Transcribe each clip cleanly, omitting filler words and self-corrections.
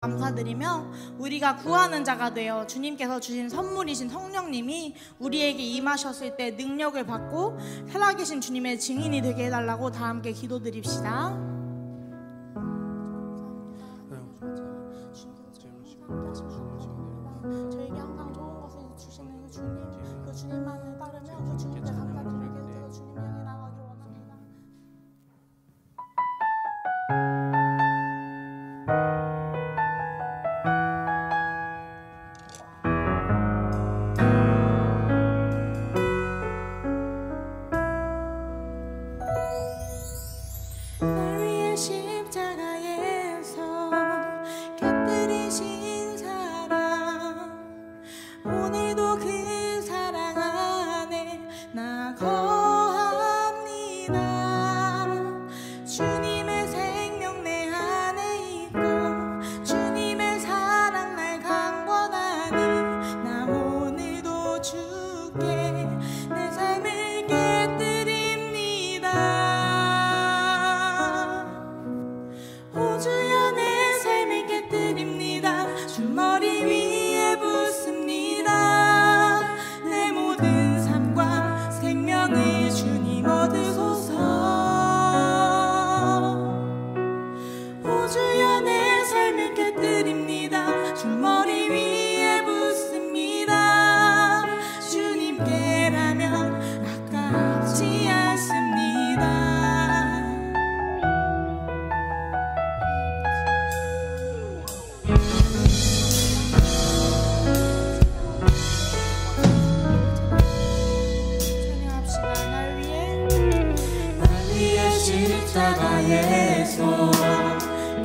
감사드리며 우리가 구하는 자가 되어 주님께서 주신 선물이신 성령님이 우리에게 임하셨을 때 능력을 받고 살아계신 주님의 증인이 되게 해달라고 다 함께 기도드립시다. 저에게 항상 좋은 것을 주시는 주님, 그 주님만을 따르며 그 주님께 감사드리게 되어 주님 향해 나가기를 원합니다. 날 위해 십자가에서 곁들이신 사랑, 오늘도 그 사랑 안에 나 거합니다. 주님의 생명 내 안에 있고 주님의 사랑 날 강권하니 나 오늘도 주께 내 삶을 깨뜨립니다. 오 주여 내 삶을 깨뜨립니다. 주 머리 위에 붓습니다. 내 모든 삶과 생명을 주님 얻으소서. 오 주여 내 삶을 깨뜨립니다. 주 머리 위에 붓습니다. 주님께라면 아깝지 않습니다. 찬양합시다. 날 위해 십자가에서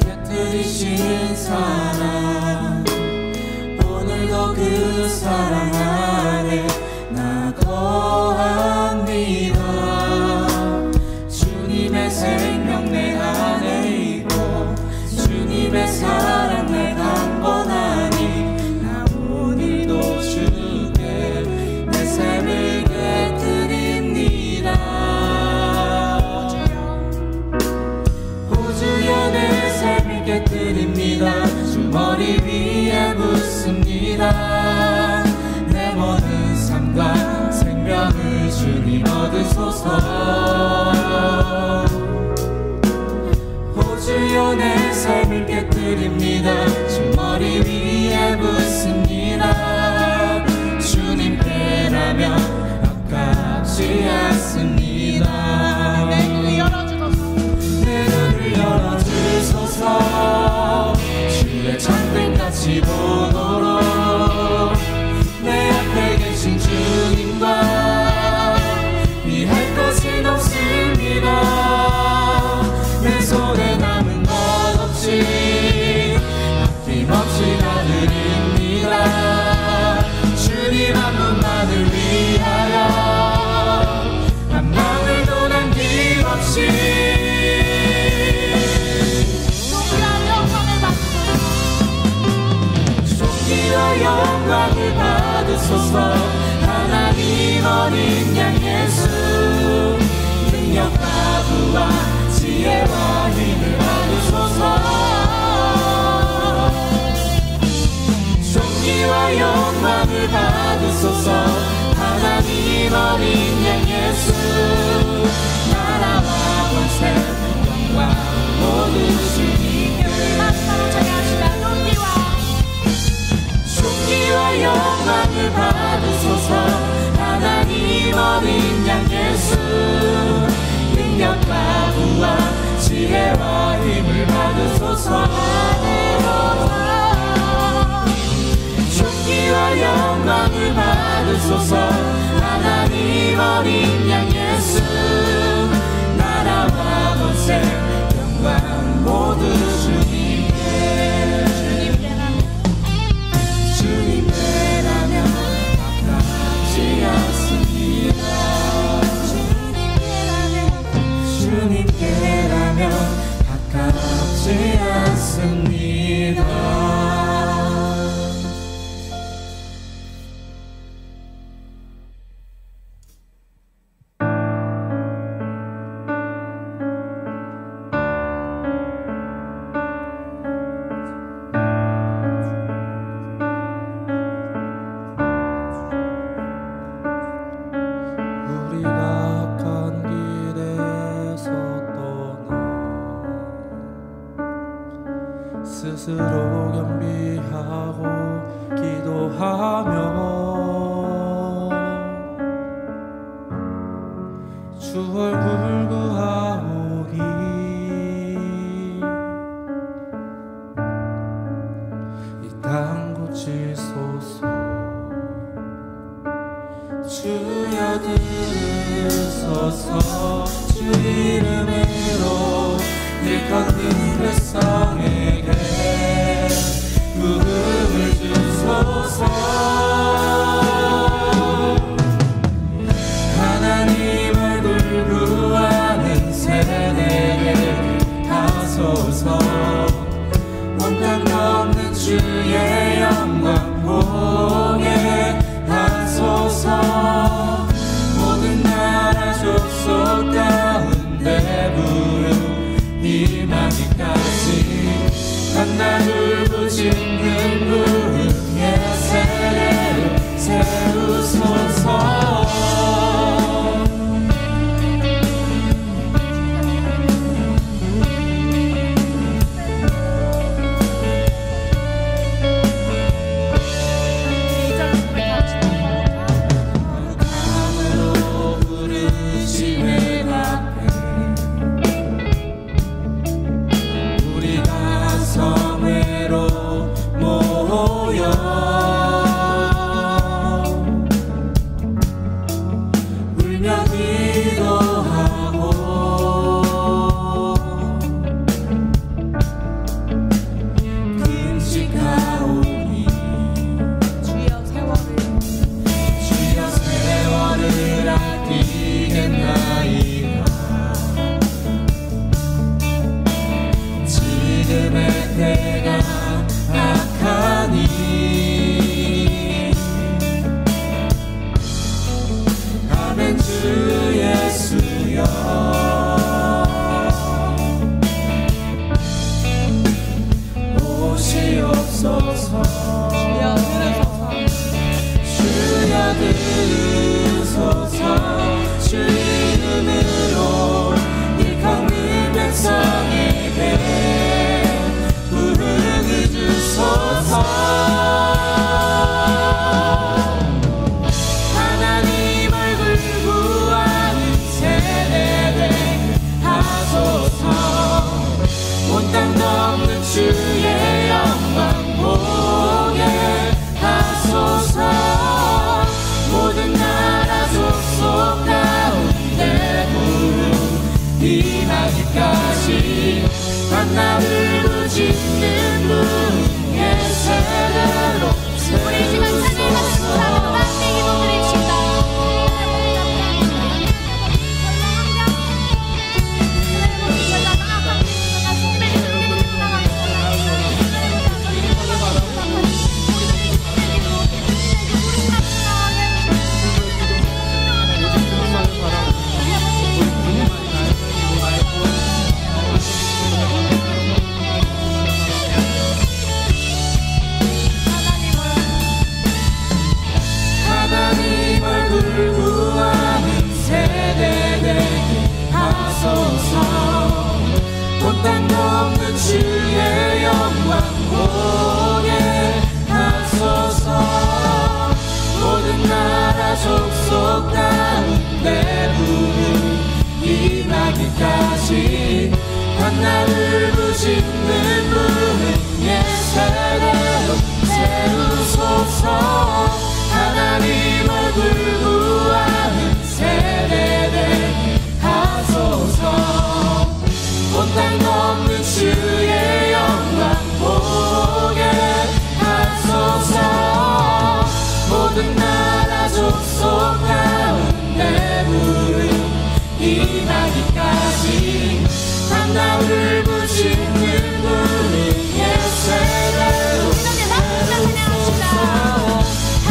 곁들이신 사랑, 오늘도 그 사랑 안에 나 거합니다. 주님의 생명 내 안에 있고 주님의 사랑 내 강권하니 나 오늘도 주께 내 삶을 깨뜨립니다. 오 주여 내 삶을 깨뜨립니다. 주 머리 위에 붓습니다. 내 모든 삶과 생명을 주님 얻으소서. 오 주여 내 삶을 깨뜨립니다. 주 머리 위에 붓습니다. 주님께라면 아깝지 않습니다. 내 눈을 열어주소서. 내 눈을 열어주소서. 주의 창등같이 보도록 내 앞에 계신 주님과 위할 것은 없습니다. 내 손에 남은 것 없이 아낌없이 다 드립니다. 주님 한 분만을 위하여 한 방울도 남김없이 존귀와 영광을 받으소서. 하나님 어린 양 예수, 능력과 부와 지혜와 힘을 받으소서. 존귀와 영광을 받으소서. 하나님 어린 양 예수, 나라와 권세 영광 모두 주님께. 마지막으로 찬양합시다. 존귀와 영광을 받으소서. 하나님 어린 양 예수, 능력과 부와 지혜와 힘을 받으소서. 존귀와 영광을 받으소서. 하나님 어린 양 예수, 나라와 권세 영광 모두 주님께. 주님께라면 아깝지 않습니다. 주님께라면 아깝지 않습니다. 구하며 주 얼굴 구하오리. 이 땅 고치소서. 주여 들으소서. 주 이름으로 일컫는 백성에게 구름을 주소서. 하나님 얼굴 구하는 세대에 하소서. 원망 없는 주의 영광 보게 하소서. 모든 나라 족속 가운데 부름 임하기까지 한나 울부짖는 부흥의 세례를 세우소서. 만나를 부짓는 부흥의 세대로 우리 지금 찬양을 감사하고 함께 기도드립시다. 땅 넘는 주의 영광 보게 하소서. 모든 나라 족속 가운데 부름 임하기까지 한나를 부짓는 부흥의 세대로 세우소서. 하나님 얼굴 구하는 세대들 하소서. 온 땅 넘는 주의 영광 보게 하소서. 모든 나라 족속 가운데 부름 임하기까지 한나를 부짓는 부흥의 세대로 세우소서.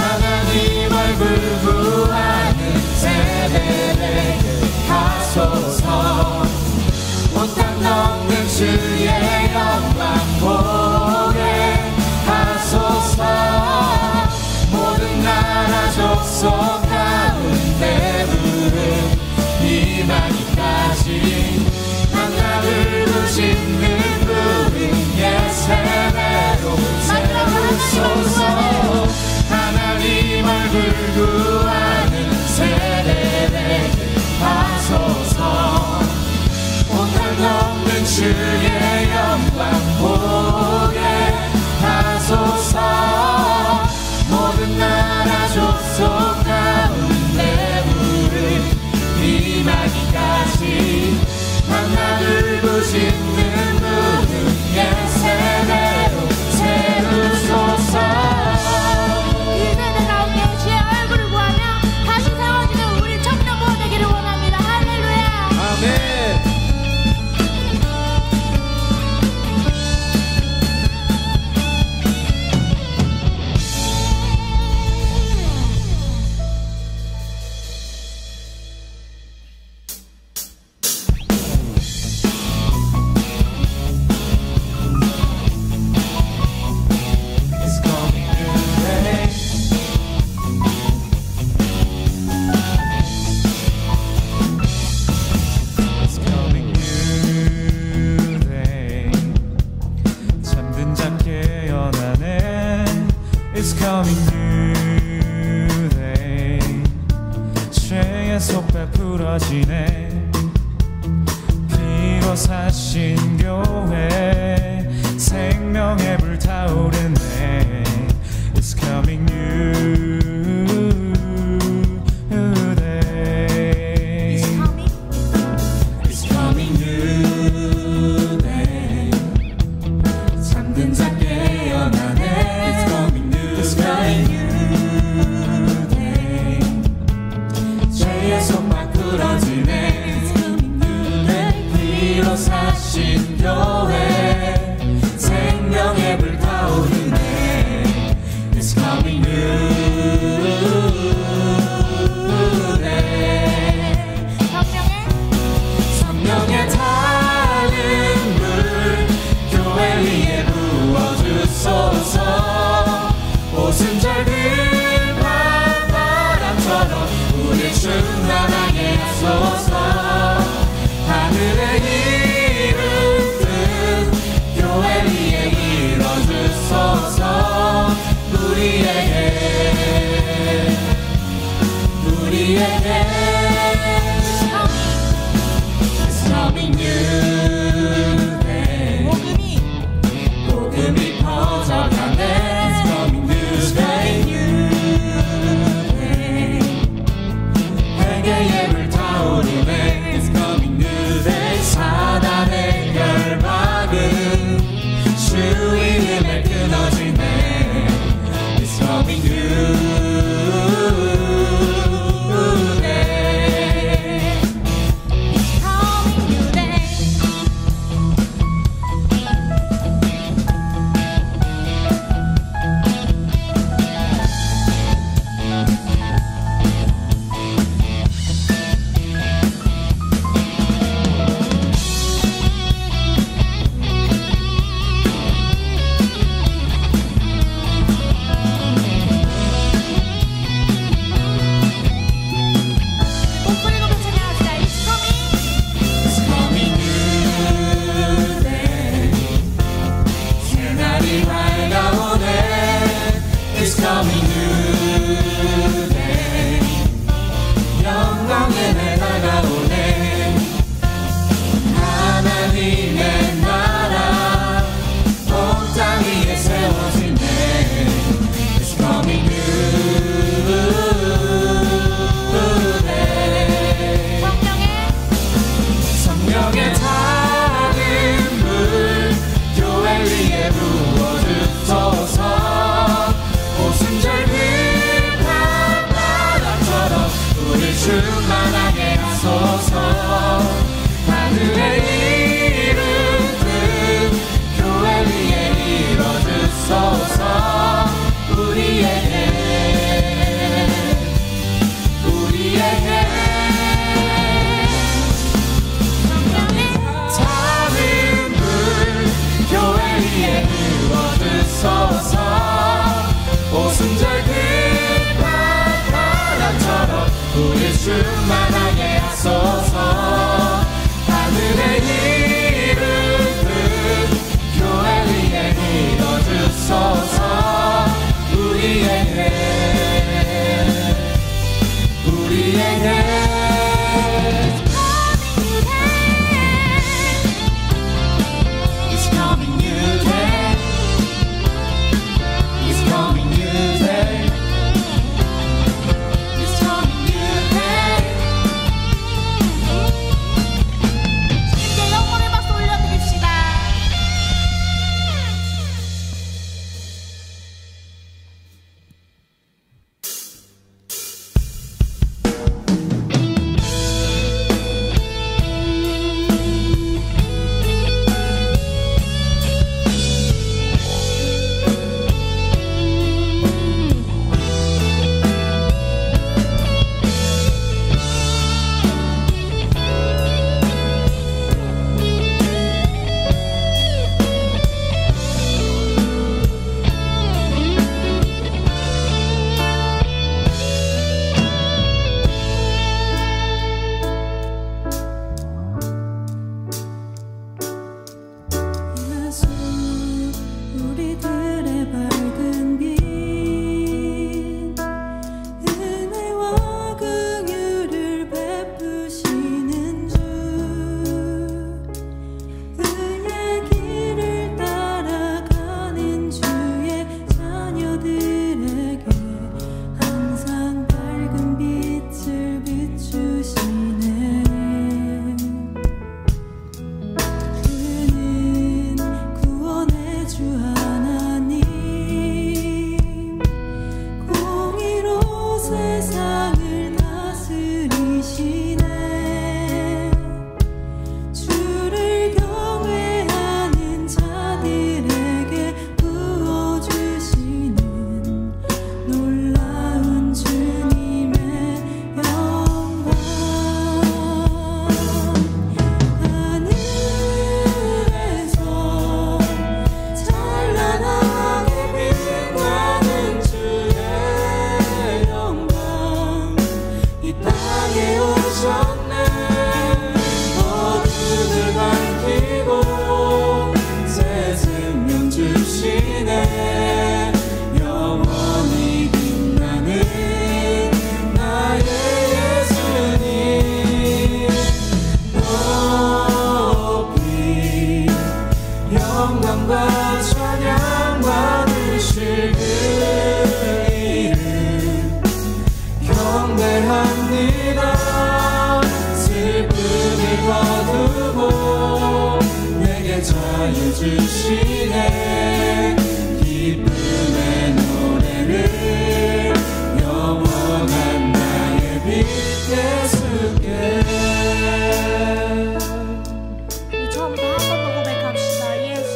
하나님 얼굴 구하는 세대에게 하소서. 온 땅 넘는 주의 영광 보게 하소서. 모든 나라 족속 가운데 부름 임하기까지 한나를 부짓는 부흥의 세대로 세우소서. 불구하는 세대에게 하소서. 온탕 없는 주의 영광 보게 하소서. 모든 나라 족속 가운데 우리 임하기까지 만나를 부시는 부흥의 세대로 세우소서. 이 세대 가운데 주의 얼굴을 구하며 다시 세워지는 우리 청년 모두 되기를 원합니다. 할렐루야. 아멘. It's coming new day. It's coming new day. 잠든 자 깨어나네. It's coming new day. 죄의 속배 풀어지네. 피로 사신 교회 생명의 불 타오르네. It's coming new day. It's coming new day. 잠든 자 깨어나네. It's coming new day. 죄의 속박 풀어지네. It's coming new day. 피로 사신 교회 생명의 불 타오르네. It's coming new day. 성령의 타는 불 교회 위에 부어주소서. 오순절들 바람처럼 우리 충만하게 하소서. 하늘의 이름은 교회 위에 일어주소서. 우리에게 It's coming new day. 복음이 퍼져가네. It's coming new day. 회개의 불 타오르네. It's coming new day. 사단의 결박은 주 이름에 끊어지네. It's coming new day. Coming new day. 목소리 높여 찬양합시다. It's coming. It's coming new day. 새날이 밝아오네. It's coming new day. 영광의 날 다가오네. 하나님의 나라 온 땅 위에 세워지네. It's coming new day. 성령의 타는 불 교회 위에 부어주소서. 오순절들 바람처럼 우리 충만하게 하소서. 하늘의 이름은 교회 위에 일어주소서. 우리에게 성령의 인하여 주시네. 기쁨의 노래를 영원한 나의 빛 예수께. 우리 처음부터 한 번 더 고백합시다. 예수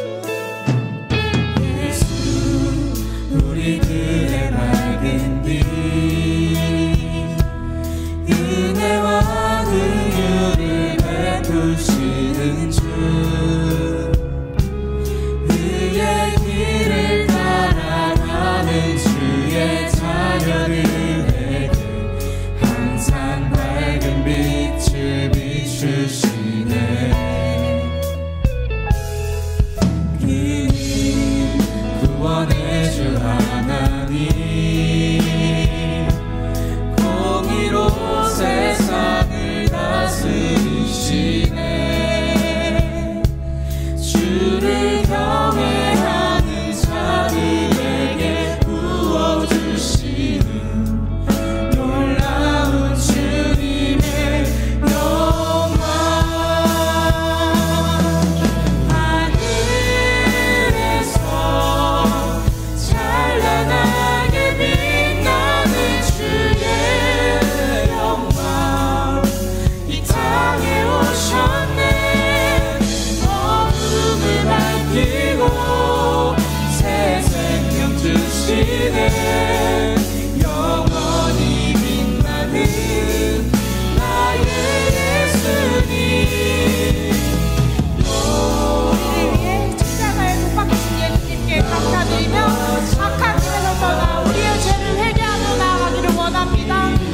우리들의 밝은 빛, 은혜와 긍휼을 베푸시는 주, 의의 길을 따라가는 주의 자녀들에게 항상 밝은 빛을 비추시네. 구원의 주 하나님, 공의로 세상을 다스리시네. 주를 경외하는 자들에게 부어주시는 놀라운 주님의 영광. 하늘에서 찬란하게 빛나는 주의 영광, 이 땅에 오셨네. 어둠을 밝히고 새 생명 주시네. 영원히 빛나는 나의 예수님. 우리를 위해 십자가에 못 박히신 예수님께 감사드리며 악한 길에서 떠나 우리의 죄를 회개하며 나아가기를 원합니다.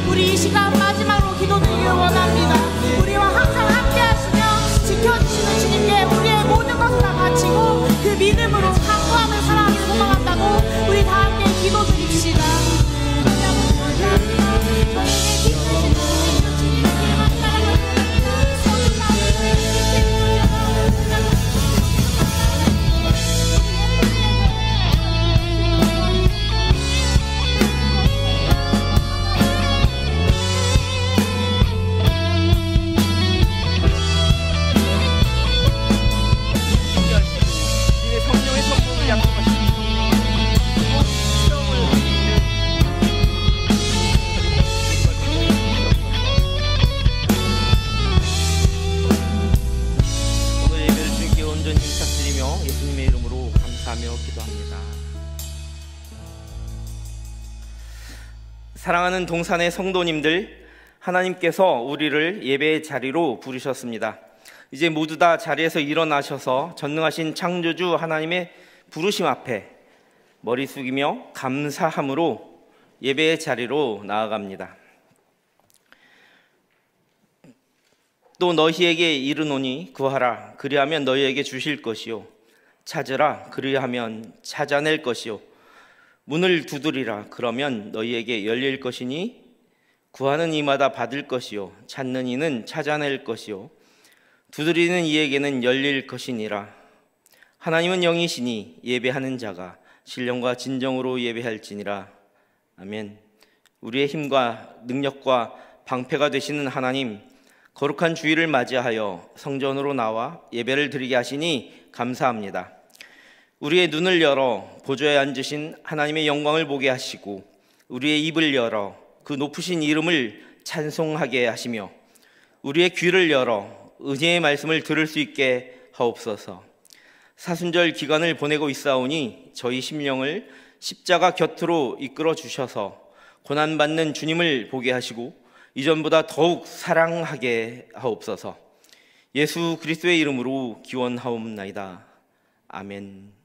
우리 이 시간 마지막으로 기도드리기를 원합니다. 우리와 항상 함께 하시며 지켜주시는 주님께 우리의 모든 것을 다 바치고 그 믿음으로 강구하며 살아가기를 소망한다고 우리 다 함께 기도드립시다. 이제 성령의 성품을 약속하시니 시험을 오늘 예배를 주님께 온전히 부탁드리며 예수님의 이름으로 감사하며 기도합니다. 사랑하는 동산의 성도님들, 하나님께서 우리를 예배의 자리로 부르셨습니다. 이제 모두 다 자리에서 일어나셔서 전능하신 창조주 하나님의 부르심 앞에 머리 숙이며 감사함으로 예배의 자리로 나아갑니다. 또 너희에게 이르노니 구하라 그리하면 너희에게 주실 것이요 찾으라 그리하면 찾아낼 것이요 문을 두드리라 그러면 너희에게 열릴 것이니 구하는 이마다 받을 것이요 찾는 이는 찾아낼 것이요 두드리는 이에게는 열릴 것이니라. 하나님은 영이시니 예배하는 자가 신령과 진정으로 예배할지니라. 아멘. 우리의 힘과 능력과 방패가 되시는 하나님, 거룩한 주일을 맞이하여 성전으로 나와 예배를 드리게 하시니 감사합니다. 우리의 눈을 열어 보좌에 앉으신 하나님의 영광을 보게 하시고 우리의 입을 열어 그 높으신 이름을 찬송하게 하시며 우리의 귀를 열어 은혜의 말씀을 들을 수 있게 하옵소서. 사순절 기간을 보내고 있사오니 저희 심령을 십자가 곁으로 이끌어 주셔서 고난받는 주님을 보게 하시고 이전보다 더욱 사랑하게 하옵소서. 예수 그리스도의 이름으로 기원하옵나이다. 아멘.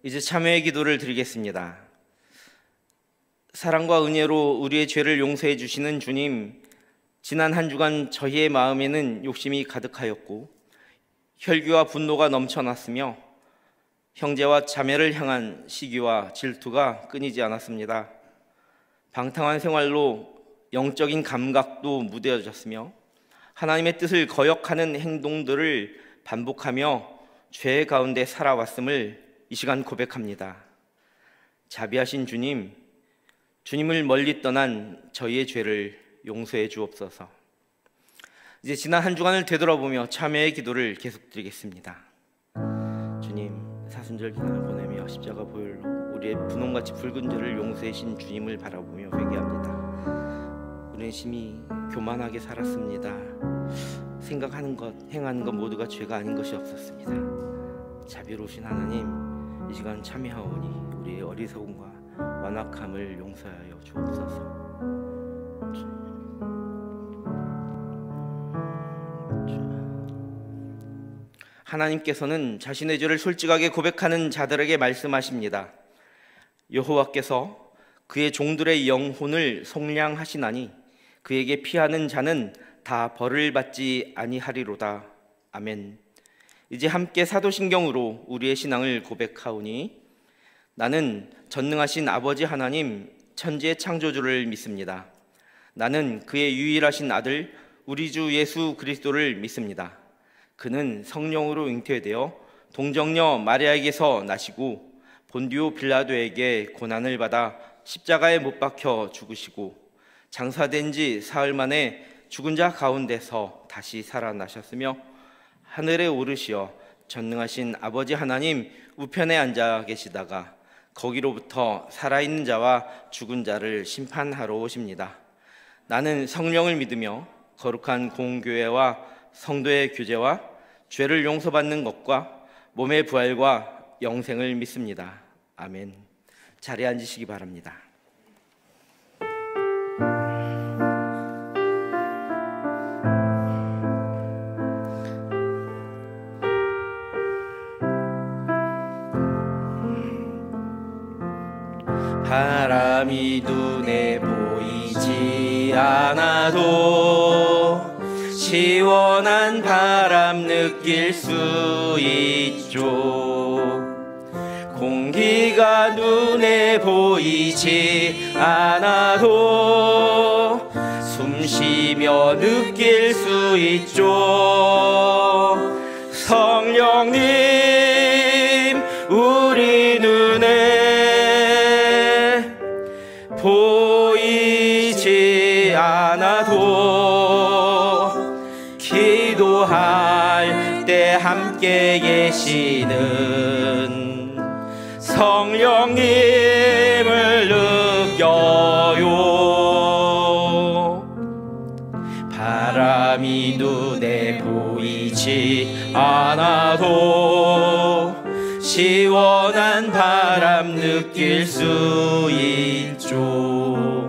이제 참회의 기도를 드리겠습니다. 사랑과 은혜로 우리의 죄를 용서해 주시는 주님, 지난 한 주간 저희의 마음에는 욕심이 가득하였고 혈기와 분노가 넘쳐났으며 형제와 자매를 향한 시기와 질투가 끊이지 않았습니다. 방탕한 생활로 영적인 감각도 무뎌졌으며 하나님의 뜻을 거역하는 행동들을 반복하며 죄 가운데 살아왔음을 이 시간 고백합니다. 자비하신 주님, 주님을 멀리 떠난 저희의 죄를 용서해 주옵소서. 이제 지난 한 주간을 되돌아보며 참회의 기도를 계속드리겠습니다. 주님, 사순절 기간을 보내며 십자가 보혈로 우리의 분홍같이 붉은 죄를 용서해 주신 주님을 바라보며 회개합니다. 우리는 심히 교만하게 살았습니다. 생각하는 것, 행하는 것 모두가 죄가 아닌 것이 없었습니다. 자비로우신 하나님, 이 시간 참회하오니 우리의 어리석음과 완악함을 용서하여 주옵소서. 하나님께서는 자신의 죄를 솔직하게 고백하는 자들에게 말씀하십니다. 여호와께서 그의 종들의 영혼을 속량하시나니 그에게 피하는 자는 다 벌을 받지 아니하리로다. 아멘. 이제 함께 사도신경으로 우리의 신앙을 고백하오니 나는 전능하신 아버지 하나님 천지의 창조주를 믿습니다. 나는 그의 유일하신 아들 우리 주 예수 그리스도를 믿습니다. 그는 성령으로 잉태되어 동정녀 마리아에게서 나시고 본디오 빌라도에게 고난을 받아 십자가에 못 박혀 죽으시고 장사된 지 사흘 만에 죽은 자 가운데서 다시 살아나셨으며 하늘에 오르시어 전능하신 아버지 하나님 우편에 앉아 계시다가 거기로부터 살아있는 자와 죽은 자를 심판하러 오십니다. 나는 성령을 믿으며 거룩한 공교회와 성도의 교제와 죄를 용서받는 것과 몸의 부활과 영생을 믿습니다. 아멘. 자리에 앉으시기 바랍니다. 바람이 눈에 보이지 않아도 시원한 바람 느낄 수 있죠. 공기가 눈에 보이지 않아도 숨 쉬며 느낄 수 있죠. 성령님, 우리 눈에 보이지 않아도 기도할 때 함께 계시는 성령님을 느껴요. 바람이 눈에 보이지 않아도 시원한 바람 느낄 수 있죠.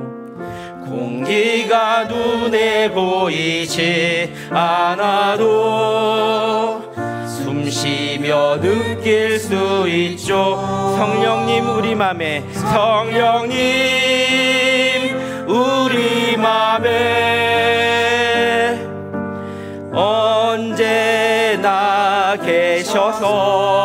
공기가 눈에 보이지 않아도 숨 쉬며 느낄 수 있죠. 성령님 우리 맘에, 성령님 우리 맘에 언제나 계셔서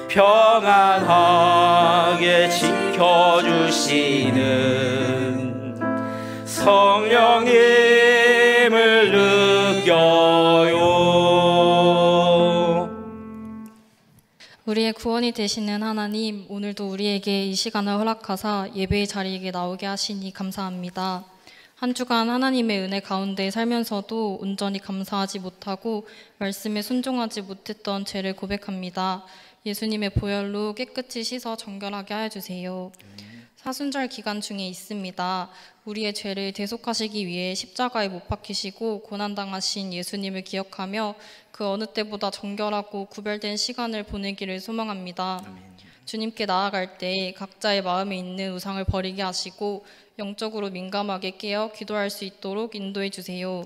평안하게 지켜주시는 성령님을 느껴요. 우리의 구원이 되시는 하나님, 오늘도 우리에게 이 시간을 허락하사 예배의 자리에 나오게 하시니 감사합니다. 한 주간 하나님의 은혜 가운데 살면서도 온전히 감사하지 못하고 말씀에 순종하지 못했던 죄를 고백합니다. 예수님의 보혈로 깨끗이 씻어 정결하게 하여 주세요. 사순절 기간 중에 있습니다. 우리의 죄를 대속하시기 위해 십자가에 못 박히시고 고난당하신 예수님을 기억하며 그 어느 때보다 정결하고 구별된 시간을 보내기를 소망합니다. 주님께 나아갈 때 각자의 마음에 있는 우상을 버리게 하시고 영적으로 민감하게 깨어 기도할 수 있도록 인도해 주세요.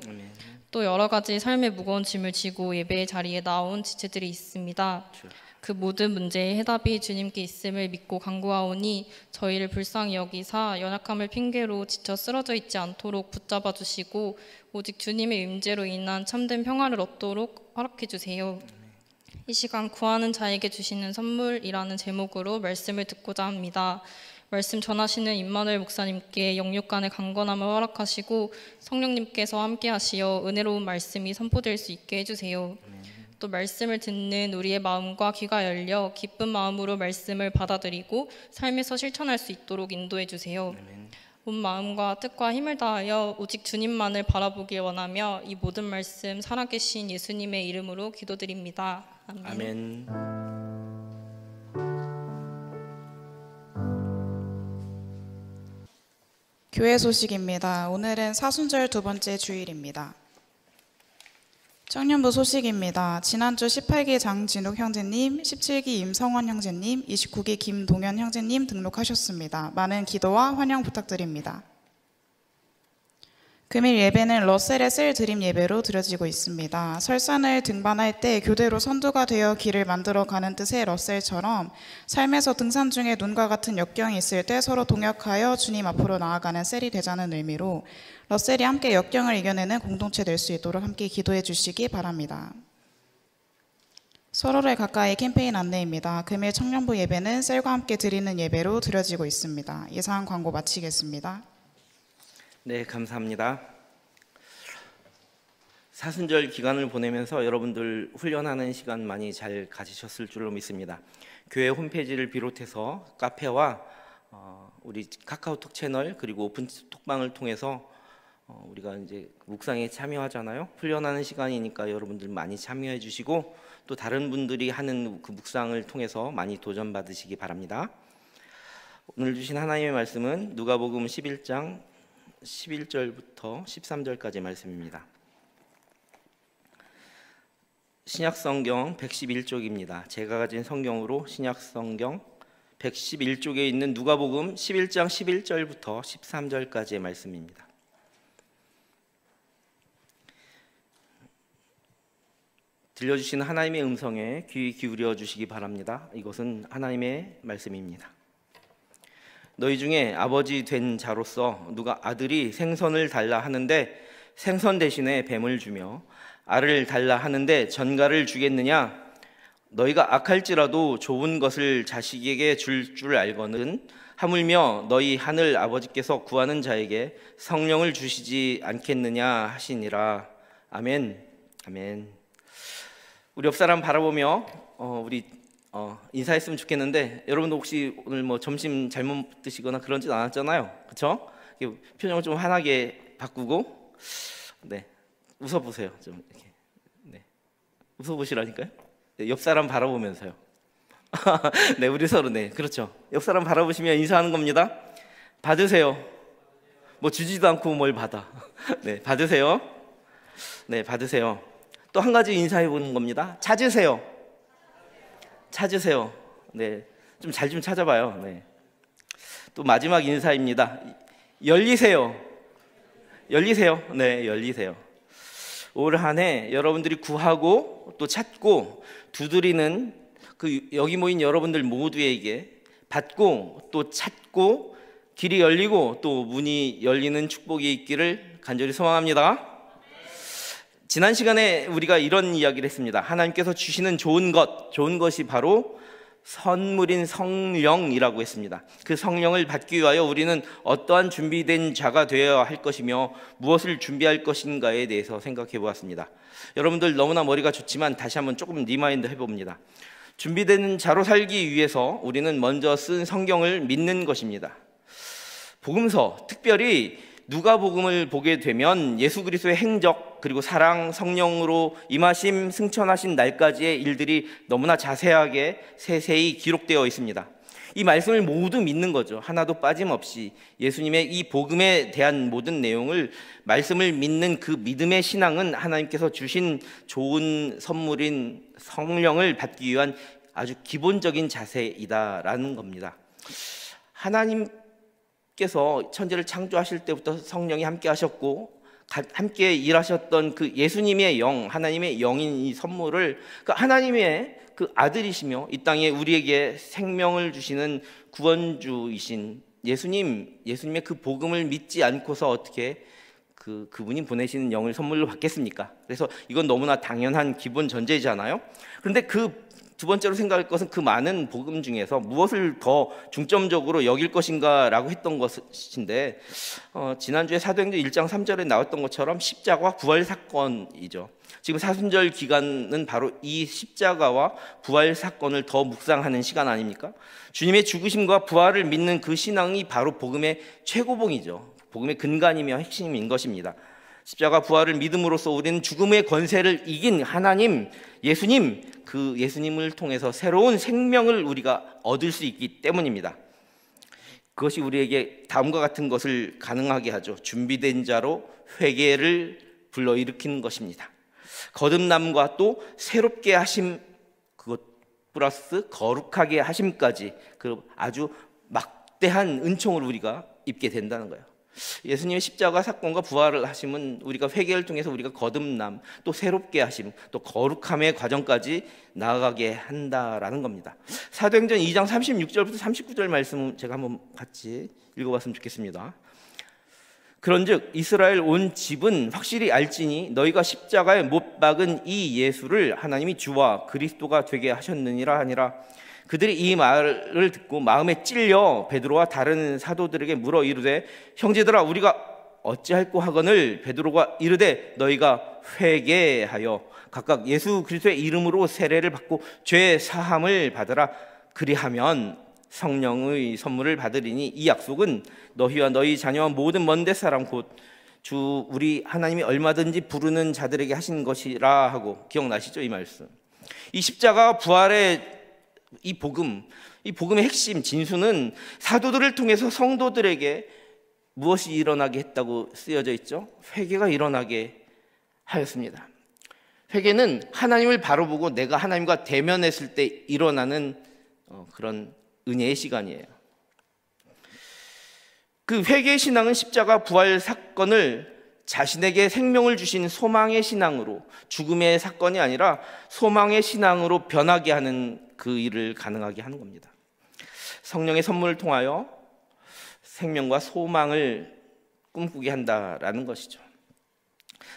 또 여러 가지 삶의 무거운 짐을 지고 예배의 자리에 나온 지체들이 있습니다. 그 모든 문제의 해답이 주님께 있음을 믿고 간구하오니 저희를 불쌍히 여기사 연약함을 핑계로 지쳐 쓰러져 있지 않도록 붙잡아 주시고 오직 주님의 임재로 인한 참된 평화를 얻도록 허락해 주세요. 이 시간 구하는 자에게 주시는 선물이라는 제목으로 말씀을 듣고자 합니다. 말씀 전하시는 임마누엘 목사님께 영육간의 강건함을 허락하시고 성령님께서 함께 하시어 은혜로운 말씀이 선포될 수 있게 해주세요. 또 말씀을 듣는 우리의 마음과 귀가 열려 기쁜 마음으로 말씀을 받아들이고 삶에서 실천할 수 있도록 인도해 주세요. 온 마음과 뜻과 힘을 다하여 오직 주님만을 바라보길 원하며 이 모든 말씀 살아계신 예수님의 이름으로 기도드립니다. 아멘. 아멘. 교회 소식입니다. 오늘은 사순절 두 번째 주일입니다. 청년부 소식입니다. 지난주 18기 장진욱 형제님, 17기 임성원 형제님, 29기 김동현 형제님 등록하셨습니다. 많은 기도와 환영 부탁드립니다. 금일 예배는 러셀의 셀 드림 예배로 드려지고 있습니다. 설산을 등반할 때 교대로 선두가 되어 길을 만들어가는 뜻의 러셀처럼 삶에서 등산 중에 눈과 같은 역경이 있을 때 서로 동역하여 주님 앞으로 나아가는 셀이 되자는 의미로 러셀이 함께 역경을 이겨내는 공동체 될 수 있도록 함께 기도해 주시기 바랍니다. 서로를 가까이 캠페인 안내입니다. 금일 청년부 예배는 셀과 함께 드리는 예배로 드려지고 있습니다. 예상 광고 마치겠습니다. 네, 감사합니다. 사순절 기간을 보내면서 여러분들 훈련하는 시간 많이 잘 가지셨을 줄로 믿습니다. 교회 홈페이지를 비롯해서 카페와 우리 카카오톡 채널 그리고 오픈 톡방을 통해서 우리가 이제 묵상에 참여하잖아요. 훈련하는 시간이니까 여러분들 많이 참여해 주시고 또 다른 분들이 하는 그 묵상을 통해서 많이 도전 받으시기 바랍니다. 오늘 주신 하나님의 말씀은 누가복음 11장 11절부터 13절까지 말씀입니다. 신약성경 111쪽입니다. 제가 가진 성경으로 신약성경 111쪽에 있는 누가복음 11장 11절부터 13절까지의 말씀입니다. 들려주신 하나님의 음성에 귀 기울여 주시기 바랍니다. 이것은 하나님의 말씀입니다. 너희 중에 아버지 된 자로서 누가 아들이 생선을 달라 하는데 생선 대신에 뱀을 주며 알을 달라 하는데 전갈을 주겠느냐? 너희가 악할지라도 좋은 것을 자식에게 줄 줄 알거든 하물며 너희 하늘 아버지께서 구하는 자에게 성령을 주시지 않겠느냐 하시니라. 아멘. 아멘. 우리 옆 사람 바라보며 우리 인사했으면 좋겠는데 여러분도 혹시 오늘 뭐 점심 잘못 드시거나 그런지 않았잖아요, 그렇죠? 표정을 좀 환하게 바꾸고 네 웃어보세요, 좀 이렇게 네 웃어보시라니까요. 네, 옆 사람 바라보면서요. 네 우리 서로 네 그렇죠. 옆 사람 바라보시면 인사하는 겁니다. 받으세요. 뭐 주지도 않고 뭘 받아. 네 받으세요. 네 받으세요. 또 한 가지 인사해 보는 겁니다. 찾으세요. 찾으세요. 네, 좀 잘 좀 찾아봐요. 네. 또 마지막 인사입니다. 열리세요. 열리세요. 네, 열리세요. 올 한 해 여러분들이 구하고 또 찾고 두드리는 그 여기 모인 여러분들 모두에게 받고 또 찾고 길이 열리고 또 문이 열리는 축복이 있기를 간절히 소망합니다. 지난 시간에 우리가 이런 이야기를 했습니다. 하나님께서 주시는 좋은 것이 바로 선물인 성령이라고 했습니다. 그 성령을 받기 위하여 우리는 어떠한 준비된 자가 되어야 할 것이며 무엇을 준비할 것인가에 대해서 생각해 보았습니다. 여러분들 너무나 머리가 좋지만 다시 한번 조금 리마인드 해봅니다. 준비된 자로 살기 위해서 우리는 먼저 쓴 성경을 믿는 것입니다. 복음서, 특별히 누가복음을 보게 되면 예수 그리스도의 행적 그리고 사랑, 성령으로 임하심, 승천하신 날까지의 일들이 너무나 자세하게 세세히 기록되어 있습니다. 이 말씀을 모두 믿는 거죠. 하나도 빠짐없이 예수님의 이 복음에 대한 모든 내용을 말씀을 믿는 그 믿음의 신앙은 하나님께서 주신 좋은 선물인 성령을 받기 위한 아주 기본적인 자세이다라는 겁니다. 하나님께서 천지를 창조하실 때부터 성령이 함께 하셨고 함께 일하셨던 그 예수님의 영, 하나님의 영인 이 선물을 그 하나님의 그 아들이시며 이 땅에 우리에게 생명을 주시는 구원주이신 예수님의 그 복음을 믿지 않고서 어떻게 그분이 보내시는 영을 선물로 받겠습니까? 그래서 이건 너무나 당연한 기본 전제잖아요. 그런데 그 두 번째로 생각할 것은 그 많은 복음 중에서 무엇을 더 중점적으로 여길 것인가라고 했던 것인데 지난주에 사도행전 1장 3절에 나왔던 것처럼 십자가와 부활 사건이죠. 지금 사순절 기간은 바로 이 십자가와 부활 사건을 더 묵상하는 시간 아닙니까? 주님의 죽으심과 부활을 믿는 그 신앙이 바로 복음의 최고봉이죠. 복음의 근간이며 핵심인 것입니다. 십자가 부활을 믿음으로써 우리는 죽음의 권세를 이긴 하나님, 예수님, 그 예수님을 통해서 새로운 생명을 우리가 얻을 수 있기 때문입니다. 그것이 우리에게 다음과 같은 것을 가능하게 하죠. 준비된 자로 회개를 불러일으키는 것입니다. 거듭남과 또 새롭게 하심, 그것 플러스 거룩하게 하심까지 그 아주 막대한 은총을 우리가 입게 된다는 거예요. 예수님의 십자가 사건과 부활을 하심은 우리가 회개를 통해서 우리가 거듭남, 또 새롭게 하심, 또 거룩함의 과정까지 나아가게 한다라는 겁니다. 사도행전 2장 36절부터 39절 말씀 제가 한번 같이 읽어봤으면 좋겠습니다. 그런즉 이스라엘 온 집은 확실히 알지니 너희가 십자가에 못 박은 이 예수를 하나님이 주와 그리스도가 되게 하셨느니라 하니라. 그들이 이 말을 듣고 마음에 찔려 베드로와 다른 사도들에게 물어 이르되 형제들아 우리가 어찌할꼬 하거늘. 베드로가 이르되 너희가 회개하여 각각 예수 그리스도의 이름으로 세례를 받고 죄 사함을 받으라. 그리하면 성령의 선물을 받으리니 이 약속은 너희와 너희 자녀와 모든 먼데 사람 곧 주 우리 하나님이 얼마든지 부르는 자들에게 하신 것이라 하고, 기억나시죠? 이 말씀. 이 십자가 부활의 이 복음의 핵심 진수는 사도들을 통해서 성도들에게 무엇이 일어나게 했다고 쓰여져 있죠? 회개가 일어나게 하였습니다. 회개는 하나님을 바로 보고 내가 하나님과 대면했을 때 일어나는 그런 은혜의 시간이에요. 그 회개의 신앙은 십자가 부활 사건을 자신에게 생명을 주신 소망의 신앙으로, 죽음의 사건이 아니라 소망의 신앙으로 변하게 하는 그 일을 가능하게 하는 겁니다. 성령의 선물을 통하여 생명과 소망을 꿈꾸게 한다라는 것이죠.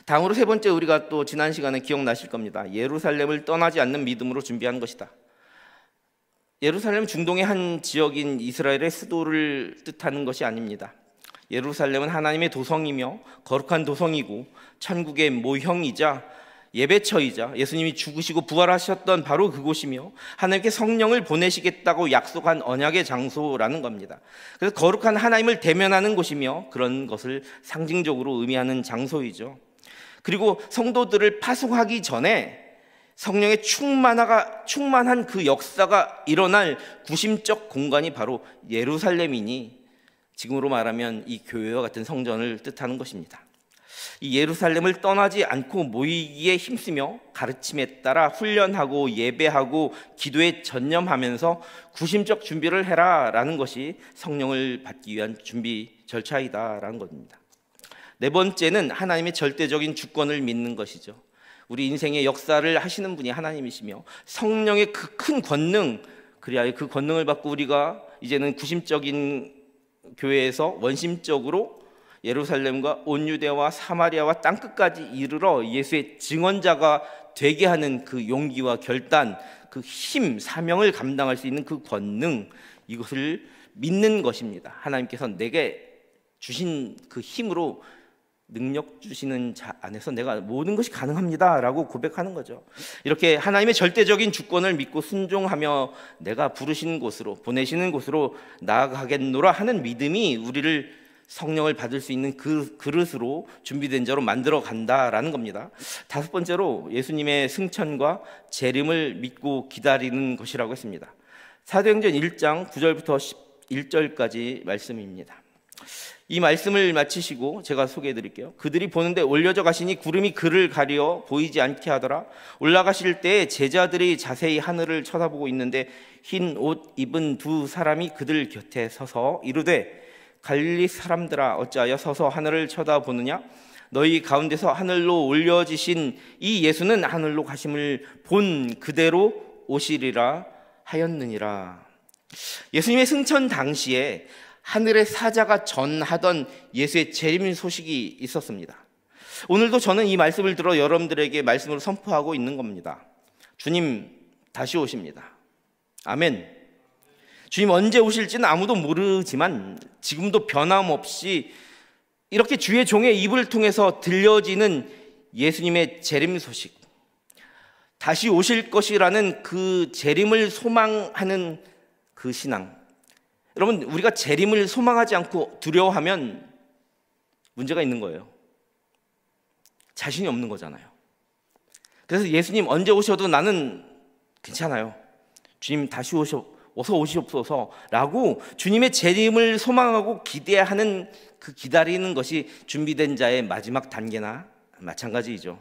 다음으로 세 번째, 우리가 또 지난 시간에 기억나실 겁니다. 예루살렘을 떠나지 않는 믿음으로 준비한 것이다. 예루살렘은 중동의 한 지역인 이스라엘의 수도를 뜻하는 것이 아닙니다. 예루살렘은 하나님의 도성이며 거룩한 도성이고 천국의 모형이자 예배처이자 예수님이 죽으시고 부활하셨던 바로 그곳이며 하나님께 성령을 보내시겠다고 약속한 언약의 장소라는 겁니다. 그래서 거룩한 하나님을 대면하는 곳이며 그런 것을 상징적으로 의미하는 장소이죠. 그리고 성도들을 파송하기 전에 성령의 충만한 그 역사가 일어날 구심적 공간이 바로 예루살렘이니 지금으로 말하면 이 교회와 같은 성전을 뜻하는 것입니다. 이 예루살렘을 떠나지 않고 모이기에 힘쓰며 가르침에 따라 훈련하고 예배하고 기도에 전념하면서 구심적 준비를 해라라는 것이 성령을 받기 위한 준비 절차이다라는 겁니다. 네 번째는 하나님의 절대적인 주권을 믿는 것이죠. 우리 인생의 역사를 하시는 분이 하나님이시며 성령의 그 큰 권능, 그래야 그 권능을 받고 우리가 이제는 구심적인 교회에서 원심적으로 예루살렘과 온 유대와 사마리아와 땅끝까지 이르러 예수의 증언자가 되게 하는 그 용기와 결단, 그 힘, 사명을 감당할 수 있는 그 권능, 이것을 믿는 것입니다. 하나님께서 내게 주신 그 힘으로 능력 주시는 자 안에서 내가 모든 것이 가능합니다 라고 고백하는 거죠. 이렇게 하나님의 절대적인 주권을 믿고 순종하며 내가 부르시는 곳으로, 보내시는 곳으로 나아가겠노라 하는 믿음이 우리를 성령을 받을 수 있는 그 그릇으로 준비된 자로 만들어 간다라는 겁니다. 다섯 번째로 예수님의 승천과 재림을 믿고 기다리는 것이라고 했습니다. 사도행전 1장 9절부터 11절까지 말씀입니다. 이 말씀을 마치시고 제가 소개해 드릴게요. 그들이 보는데 올려져 가시니 구름이 그를 가려 보이지 않게 하더라. 올라가실 때 제자들이 자세히 하늘을 쳐다보고 있는데 흰 옷 입은 두 사람이 그들 곁에 서서 이르되 갈릴리 사람들아 어찌하여 서서 하늘을 쳐다보느냐? 너희 가운데서 하늘로 올려지신 이 예수는 하늘로 가심을 본 그대로 오시리라 하였느니라. 예수님의 승천 당시에 하늘의 사자가 전하던 예수의 재림 소식이 있었습니다. 오늘도 저는 이 말씀을 들어 여러분들에게 말씀으로 선포하고 있는 겁니다. 주님 다시 오십니다. 아멘. 주님 언제 오실지는 아무도 모르지만 지금도 변함없이 이렇게 주의 종의 입을 통해서 들려지는 예수님의 재림 소식, 다시 오실 것이라는 그 재림을 소망하는 그 신앙. 여러분, 우리가 재림을 소망하지 않고 두려워하면 문제가 있는 거예요. 자신이 없는 거잖아요. 그래서 예수님 언제 오셔도 나는 괜찮아요. 주님 다시 어서 오시옵소서라고 주님의 재림을 소망하고 기대하는 그 기다리는 것이 준비된 자의 마지막 단계나 마찬가지이죠.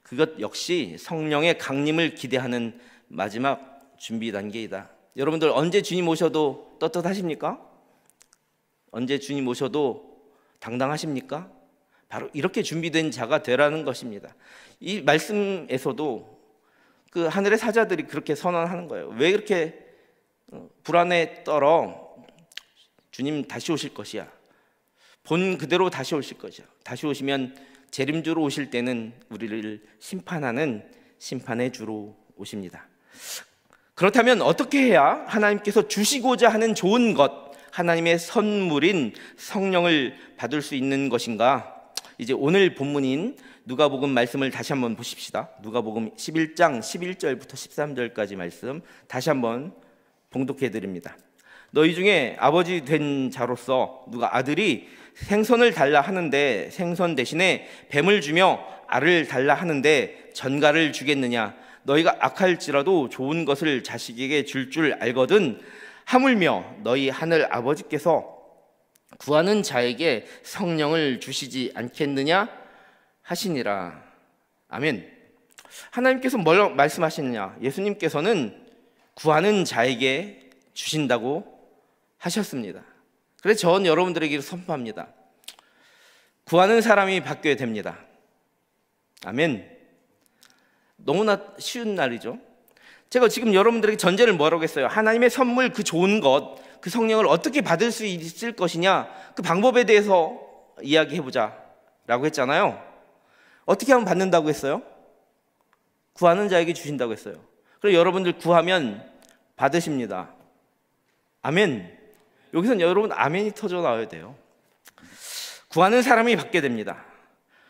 그것 역시 성령의 강림을 기대하는 마지막 준비 단계이다. 여러분들 언제 주님 오셔도 떳떳하십니까? 언제 주님 오셔도 당당하십니까? 바로 이렇게 준비된 자가 되라는 것입니다. 이 말씀에서도 그 하늘의 사자들이 그렇게 선언하는 거예요. 왜 그렇게 불안에 떨어? 주님 다시 오실 것이야. 본 그대로 다시 오실 것이야. 다시 오시면 재림주로 오실 때는 우리를 심판하는 심판의 주로 오십니다. 그렇다면 어떻게 해야 하나님께서 주시고자 하는 좋은 것, 하나님의 선물인 성령을 받을 수 있는 것인가? 이제 오늘 본문인 누가복음 말씀을 다시 한번 보십시다. 누가복음 11장 11절부터 13절까지 말씀 다시 한번 봉독해 드립니다. 너희 중에 아버지 된 자로서 누가 아들이 생선을 달라 하는데 생선 대신에 뱀을 주며 알을 달라 하는데 전갈을 주겠느냐? 너희가 악할지라도 좋은 것을 자식에게 줄 알거든. 하물며 너희 하늘 아버지께서 구하는 자에게 성령을 주시지 않겠느냐 하시니라. 아멘. 하나님께서 뭘 말씀하시느냐? 예수님께서는 구하는 자에게 주신다고 하셨습니다. 그래서 저는 여러분들에게 선포합니다. 구하는 사람이 바뀌어야 됩니다. 아멘. 너무나 쉬운 날이죠. 제가 지금 여러분들에게 전제를 뭐라고 했어요? 하나님의 선물, 그 좋은 것, 그 성령을 어떻게 받을 수 있을 것이냐, 그 방법에 대해서 이야기해보자 라고 했잖아요. 어떻게 하면 받는다고 했어요? 구하는 자에게 주신다고 했어요. 그래서 여러분들 구하면 받으십니다. 아멘. 여기서는 여러분 아멘이 터져 나와야 돼요. 구하는 사람이 받게 됩니다.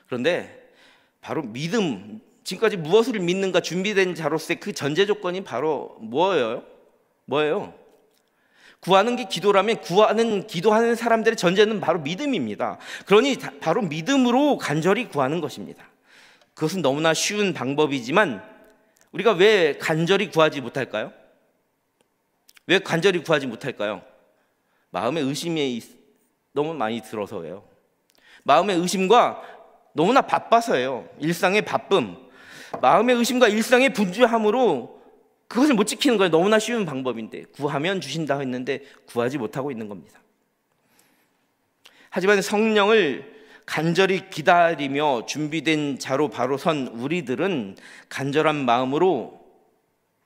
그런데 바로 믿음, 지금까지 무엇을 믿는가 준비된 자로서의 그 전제 조건이 바로 뭐예요? 구하는 게 기도라면 기도하는 사람들의 전제는 바로 믿음입니다. 그러니 바로 믿음으로 간절히 구하는 것입니다. 그것은 너무나 쉬운 방법이지만 우리가 왜 간절히 구하지 못할까요? 왜 간절히 구하지 못할까요? 마음의 의심이 너무 많이 들어서예요. 마음의 의심과 너무나 바빠서예요. 일상의 바쁨, 마음의 의심과 일상의 분주함으로 그것을 못 지키는 거예요. 너무나 쉬운 방법인데 구하면 주신다 했는데 구하지 못하고 있는 겁니다. 하지만 성령을 간절히 기다리며 준비된 자로 바로 선 우리들은 간절한 마음으로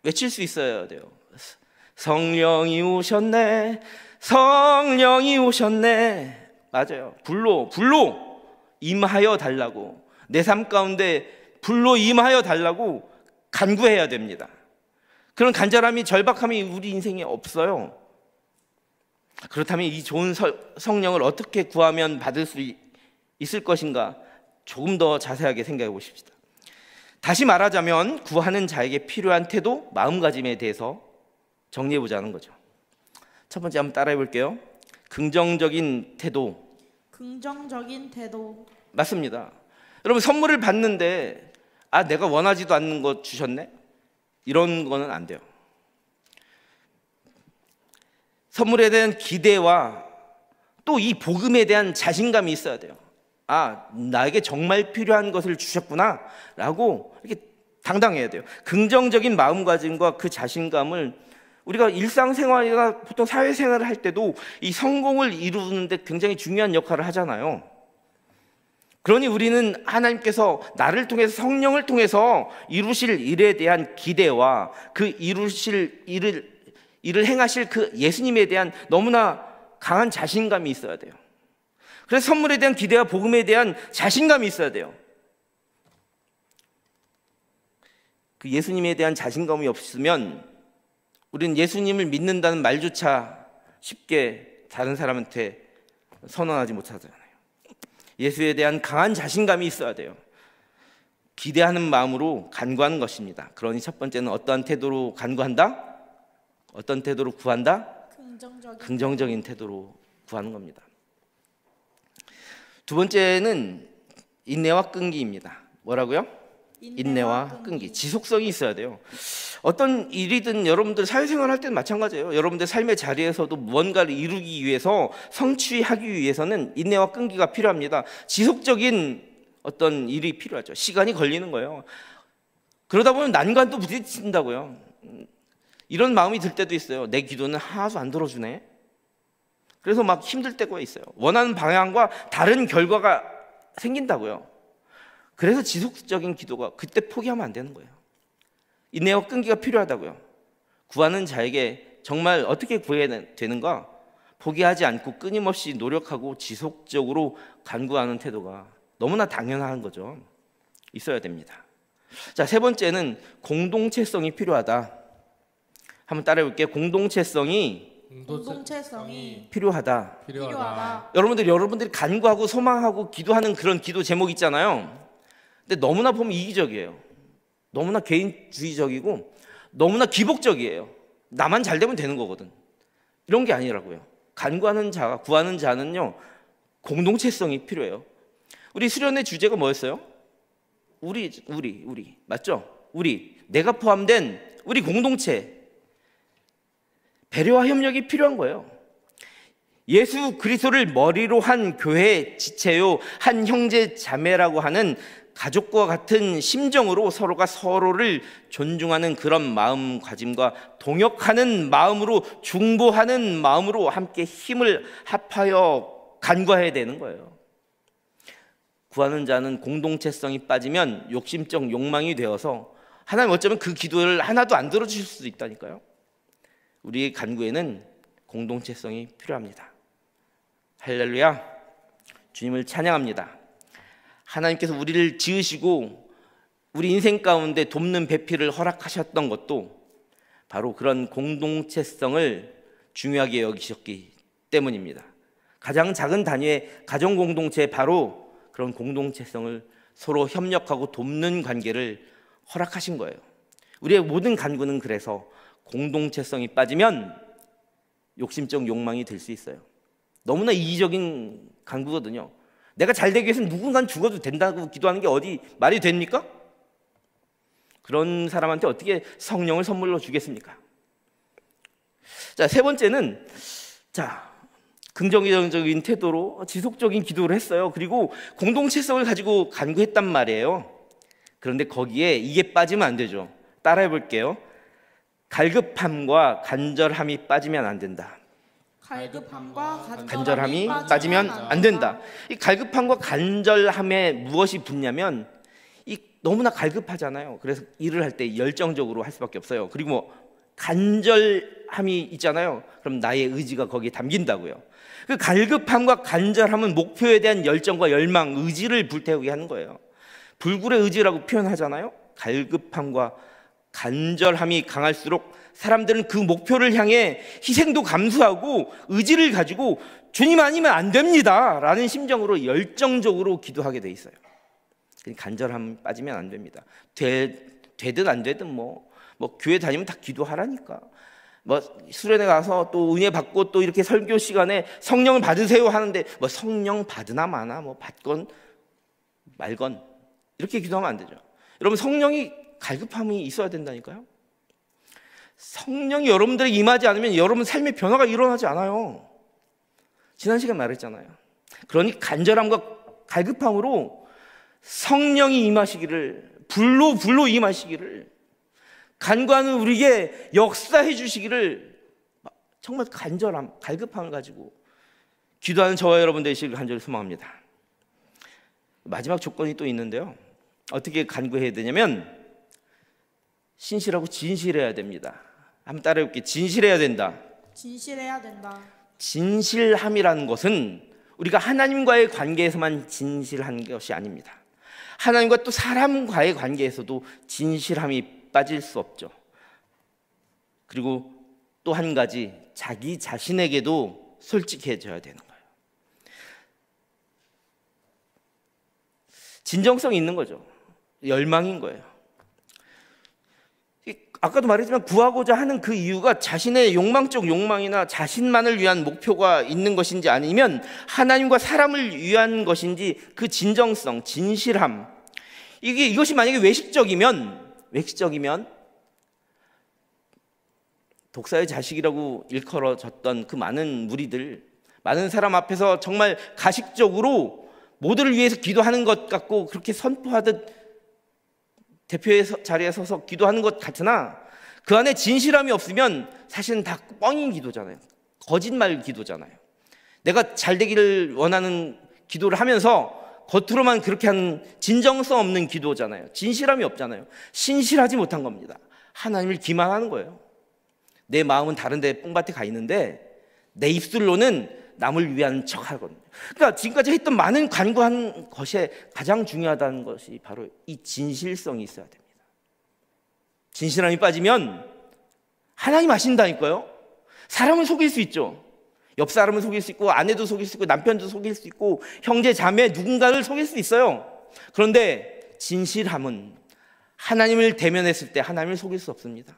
외칠 수 있어야 돼요. 성령이 오셨네, 성령이 오셨네. 맞아요. 불로 임하여 달라고, 내 삶 가운데 불로 임하여 달라고 간구해야 됩니다. 그런 간절함이, 절박함이 우리 인생에 없어요. 그렇다면 이 좋은 성령을 어떻게 구하면 받을 수 있을 것인가? 조금 더 자세하게 생각해 보십시다. 다시 말하자면 구하는 자에게 필요한 태도, 마음가짐에 대해서 정리해 보자는 거죠. 첫 번째 한번 따라해 볼게요. 긍정적인 태도. 긍정적인 태도. 맞습니다. 여러분, 선물을 받는데 내가 원하지도 않는 거 주셨네? 이런 거는 안 돼요. 선물에 대한 기대와 또 이 복음에 대한 자신감이 있어야 돼요. 나에게 정말 필요한 것을 주셨구나 라고 이렇게 당당해야 돼요. 긍정적인 마음가짐과 그 자신감을 우리가 일상생활이나 보통 사회생활을 할 때도 이 성공을 이루는데 굉장히 중요한 역할을 하잖아요. 그러니 우리는 하나님께서 나를 통해서, 성령을 통해서 이루실 일에 대한 기대와 그 이루실 일을 행하실 그 예수님에 대한 너무나 강한 자신감이 있어야 돼요. 그래서 선물에 대한 기대와 복음에 대한 자신감이 있어야 돼요. 그 예수님에 대한 자신감이 없으면 우리는 예수님을 믿는다는 말조차 쉽게 다른 사람한테 선언하지 못하잖아요. 예수에 대한 강한 자신감이 있어야 돼요. 기대하는 마음으로 간구하는 것입니다. 그러니 첫 번째는 어떠한 태도로 간구한다? 어떤 태도로 구한다? 긍정적인 태도로 구하는 겁니다. 두 번째는 인내와 끈기입니다. 뭐라고요? 인내와 끈기. 지속성이 있어야 돼요. 어떤 일이든 여러분들 사회생활 할 때는 마찬가지예요. 여러분들 삶의 자리에서도 무언가를 이루기 위해서, 성취하기 위해서는 인내와 끈기가 필요합니다. 지속적인 어떤 일이 필요하죠. 시간이 걸리는 거예요. 그러다 보면 난관도 부딪힌다고요. 이런 마음이 들 때도 있어요. 내 기도는 하나도 안 들어주네. 그래서 막 힘들 때가 있어요. 원하는 방향과 다른 결과가 생긴다고요. 그래서 지속적인 기도가, 그때 포기하면 안 되는 거예요. 인내와 끈기가 필요하다고요. 구하는 자에게 정말 어떻게 구해야 되는가? 포기하지 않고 끊임없이 노력하고 지속적으로 간구하는 태도가 너무나 당연한 거죠. 있어야 됩니다. 자, 세 번째는 공동체성이 필요하다. 한번 따라해 볼게요. 공동체성이 필요하다. 여러분들이 간구하고 소망하고 기도하는 그런 기도 제목 있잖아요. 근데 너무나 보면 이기적이에요. 너무나 개인주의적이고 너무나 기복적이에요. 나만 잘 되면 되는 거거든. 이런 게 아니라고요. 간구하는 자가, 구하는 자는요, 공동체성이 필요해요. 우리 수련의 주제가 뭐였어요? 우리 맞죠? 내가 포함된 우리 공동체, 배려와 협력이 필요한 거예요. 예수 그리스도를 머리로 한 교회 지체요, 한 형제 자매라고 하는 가족과 같은 심정으로 서로가 서로를 존중하는 그런 마음가짐과 동역하는 마음으로, 중보하는 마음으로 함께 힘을 합하여 간구해야 되는 거예요. 구하는 자는 공동체성이 빠지면 욕심적 욕망이 되어서 하나님 어쩌면 그 기도를 하나도 안 들어주실 수도 있다니까요. 우리의 간구에는 공동체성이 필요합니다. 할렐루야, 주님을 찬양합니다. 하나님께서 우리를 지으시고 우리 인생 가운데 돕는 배필을 허락하셨던 것도 바로 그런 공동체성을 중요하게 여기셨기 때문입니다. 가장 작은 단위의 가정 공동체, 바로 그런 공동체성을 서로 협력하고 돕는 관계를 허락하신 거예요. 우리의 모든 간구는 그래서 공동체성이 빠지면 욕심적 욕망이 될 수 있어요. 너무나 이기적인 간구거든요. 내가 잘 되기 위해서는 누군가는 죽어도 된다고 기도하는 게 어디 말이 됩니까? 그런 사람한테 어떻게 성령을 선물로 주겠습니까? 자, 세 번째는, 긍정적인 태도로 지속적인 기도를 했어요. 그리고 공동체성을 가지고 간구했단 말이에요. 그런데 거기에 이게 빠지면 안 되죠. 따라해 볼게요. 갈급함과 간절함이 빠지면 안 된다. 간절함이 빠지면 안 된다. 이 갈급함과 간절함에 무엇이 붙냐면, 너무나 갈급하잖아요. 그래서 일을 할 때 열정적으로 할 수밖에 없어요. 그리고 뭐 간절함이 있잖아요. 그럼 나의 의지가 거기에 담긴다고요. 그 갈급함과 간절함은 목표에 대한 열정과 열망, 의지를 불태우게 하는 거예요. 불굴의 의지라고 표현하잖아요. 갈급함과 간절함이 강할수록 사람들은 그 목표를 향해 희생도 감수하고 의지를 가지고 주님 아니면 안 됩니다 라는 심정으로 열정적으로 기도하게 돼 있어요. 간절함 빠지면 안 됩니다. 되든 안 되든 뭐 교회 다니면 다 기도하라니까. 수련회 가서 또 은혜 받고 또 이렇게 설교 시간에 성령을 받으세요 하는데 성령 받으나 마나 받건 말건 이렇게 기도하면 안 되죠. 여러분, 성령이 갈급함이 있어야 된다니까요. 성령이 여러분들에게 임하지 않으면 여러분 삶의 변화가 일어나지 않아요. 지난 시간 말했잖아요. 그러니 간절함과 갈급함으로 성령이 임하시기를, 불로 임하시기를, 간구하는 우리에게 역사해 주시기를 정말 간절함, 갈급함을 가지고 기도하는 저와 여러분 되시길 간절히 소망합니다. 마지막 조건이 또 있는데요. 어떻게 간구해야 되냐면 신실하고 진실해야 됩니다. 한번 따라해 볼게요. 진실해야 된다. 진실함이라는 것은 우리가 하나님과의 관계에서만 진실한 것이 아닙니다. 하나님과 또 사람과의 관계에서도 진실함이 빠질 수 없죠. 그리고 또 한 가지, 자기 자신에게도 솔직해져야 되는 거예요. 진정성이 있는 거죠. 열망인 거예요. 아까도 말했지만 구하고자 하는 그 이유가 자신의 욕망적 욕망이나 자신만을 위한 목표가 있는 것인지 아니면 하나님과 사람을 위한 것인지 그 진정성, 진실함, 이것이 만약에 외식적이면 독사의 자식이라고 일컬어졌던 그 많은 무리들, 많은 사람 앞에서 정말 가식적으로 모두를 위해서 기도하는 것 같고 그렇게 선포하듯 대표의 자리에 서서 기도하는 것 같으나 그 안에 진실함이 없으면 사실은 다 뻥인 기도잖아요. 거짓말 기도잖아요. 내가 잘 되기를 원하는 기도를 하면서 겉으로만 그렇게 하는 진정성 없는 기도잖아요. 진실함이 없잖아요. 신실하지 못한 겁니다. 하나님을 기만하는 거예요. 내 마음은 다른 데 뽕밭에 가 있는데 내 입술로는 남을 위한 척 하거든요. 그러니까 지금까지 했던 많은 간구한 것에 가장 중요하다는 것이 바로 이 진실성이 있어야 됩니다. 진실함이 빠지면 하나님 아신다니까요. 사람을 속일 수 있죠. 옆 사람을 속일 수 있고 아내도 속일 수 있고 남편도 속일 수 있고 형제 자매 누군가를 속일 수 있어요. 그런데 진실함은 하나님을 대면했을 때 하나님을 속일 수 없습니다.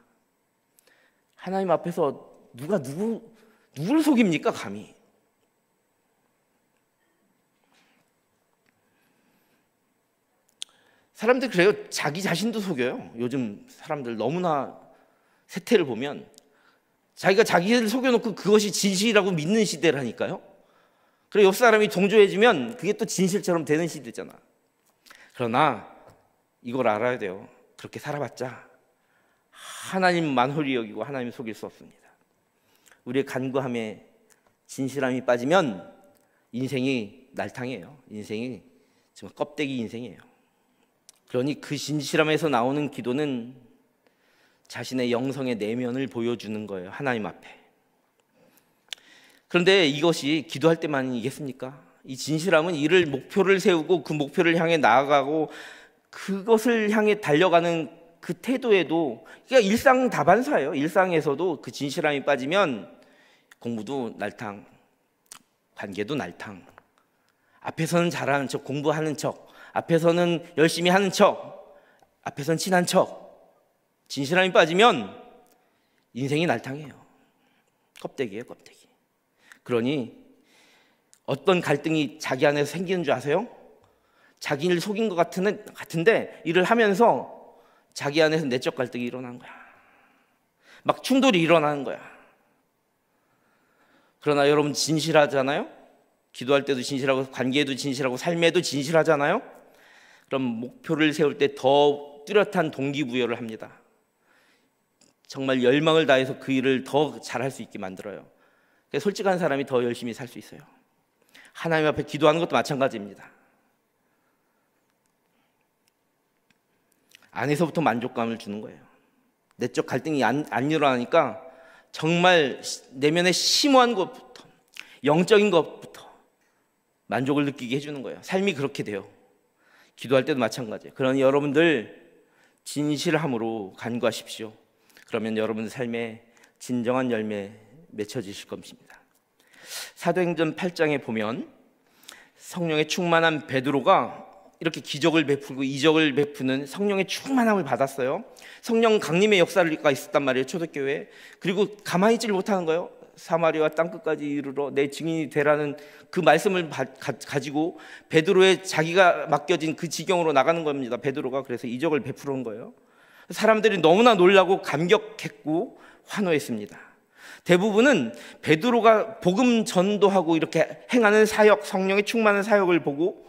하나님 앞에서 누가 누구를 속입니까 감히. 사람들 그래요. 자기 자신도 속여요. 요즘 사람들 너무나 세태를 보면 자기가 자기를 속여놓고 그것이 진실이라고 믿는 시대라니까요. 그리고 옆 사람이 동조해주면 그게 또 진실처럼 되는 시대잖아. 그러나 이걸 알아야 돼요. 그렇게 살아봤자 하나님만 홀히 여기고 하나님 속일 수 없습니다. 우리의 간구함에 진실함이 빠지면 인생이 날탕이에요. 인생이 정말 껍데기 인생이에요. 그러니 그 진실함에서 나오는 기도는 자신의 영성의 내면을 보여주는 거예요. 하나님 앞에. 그런데 이것이 기도할 때만이겠습니까? 이 진실함은 이를 목표를 세우고 그 목표를 향해 나아가고 그것을 향해 달려가는 그 태도에도, 그러니까 일상 다반사예요. 일상에서도 그 진실함이 빠지면 공부도 날탕, 관계도 날탕. 앞에서는 잘하는 척, 공부하는 척, 앞에서는 열심히 하는 척, 앞에서는 친한 척. 진실함이 빠지면 인생이 날탕해요. 껍데기예요, 껍데기. 그러니 어떤 갈등이 자기 안에서 생기는 줄 아세요? 자기를 속인 것 같은데 일을 하면서 자기 안에서 내적 갈등이 일어나는 거야. 막 충돌이 일어나는 거야. 그러나 여러분 진실하잖아요? 기도할 때도 진실하고 관계에도 진실하고 삶에도 진실하잖아요? 그럼 목표를 세울 때 더 뚜렷한 동기부여를 합니다. 정말 열망을 다해서 그 일을 더 잘할 수 있게 만들어요. 그러니까 솔직한 사람이 더 열심히 살 수 있어요. 하나님 앞에 기도하는 것도 마찬가지입니다. 안에서부터 만족감을 주는 거예요. 내적 갈등이 안 일어나니까 정말 내면의 심오한 것부터, 영적인 것부터 만족을 느끼게 해주는 거예요. 삶이 그렇게 돼요. 기도할 때도 마찬가지예요. 그러니 여러분들 진실함으로 간구하십시오. 그러면 여러분의 삶에 진정한 열매 맺혀지실 것입니다. 사도행전 8장에 보면 성령의 충만한 베드로가 이렇게 기적을 베풀고 이적을 베푸는 성령의 충만함을 받았어요. 성령 강림의 역사가 있었단 말이에요, 초대교회에. 그리고 가만히 있지를 못하는 거예요. 사마리아 땅끝까지 이르러 내 증인이 되라는 그 말씀을 가지고 베드로의 자기가 맡겨진 그 지경으로 나가는 겁니다. 베드로가 그래서 이적을 베푸는 거예요. 사람들이 너무나 놀라고 감격했고 환호했습니다. 대부분은 베드로가 복음 전도하고 이렇게 행하는 사역, 성령의 충만한 사역을 보고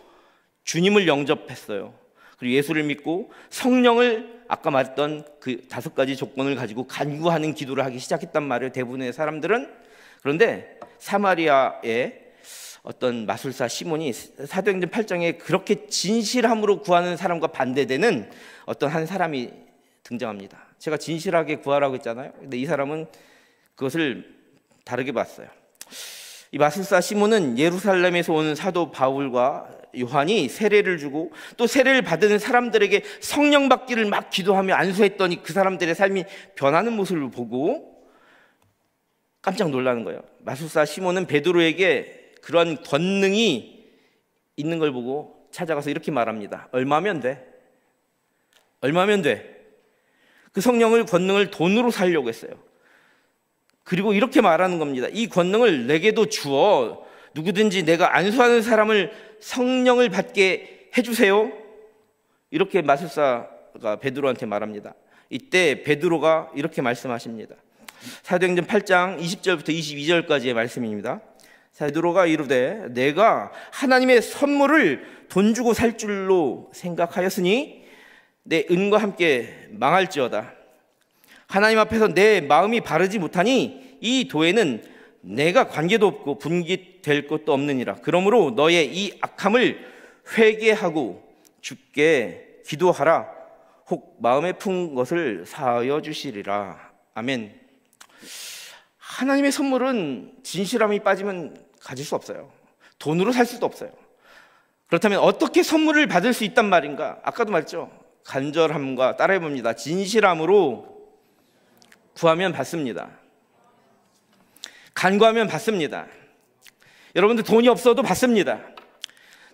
주님을 영접했어요. 그리고 예수를 믿고 성령을 아까 말했던 그 5가지 조건을 가지고 간구하는 기도를 하기 시작했단 말이에요, 대부분의 사람들은. 그런데 사마리아의 어떤 마술사 시몬이 사도행전 8장에 그렇게 진실함으로 구하는 사람과 반대되는 어떤 한 사람이 등장합니다. 제가 진실하게 구하라고 했잖아요. 근데 이 사람은 그것을 다르게 봤어요. 이 마술사 시몬은 예루살렘에서 온 사도 바울과 요한이 세례를 주고 또 세례를 받은 사람들에게 성령 받기를 막 기도하며 안수했더니 그 사람들의 삶이 변하는 모습을 보고 깜짝 놀라는 거예요. 마술사 시몬은 베드로에게 그런 권능이 있는 걸 보고 찾아가서 이렇게 말합니다. 얼마면 돼? 얼마면 돼? 그 성령을 권능을 돈으로 살려고 했어요. 그리고 이렇게 말하는 겁니다. 이 권능을 내게도 주어 누구든지 내가 안수하는 사람을 성령을 받게 해주세요. 이렇게 마술사가 베드로한테 말합니다. 이때 베드로가 이렇게 말씀하십니다. 사도행전 8장 20절부터 22절까지의 말씀입니다. 베드로가 이르되 내가 하나님의 선물을 돈 주고 살 줄로 생각하였으니 내 은과 함께 망할지어다. 하나님 앞에서 내 마음이 바르지 못하니 이 도에는 내가 관계도 없고 분깃될 것도 없느니라. 그러므로 너의 이 악함을 회개하고 주께 기도하라. 혹 마음에 푼 것을 사하여 주시리라. 아멘. 하나님의 선물은 진실함이 빠지면 가질 수 없어요. 돈으로 살 수도 없어요. 그렇다면 어떻게 선물을 받을 수 있단 말인가? 아까도 말했죠. 간절함과 따라해봅니다. 진실함으로 구하면 받습니다. 간구하면 받습니다. 여러분들 돈이 없어도 받습니다.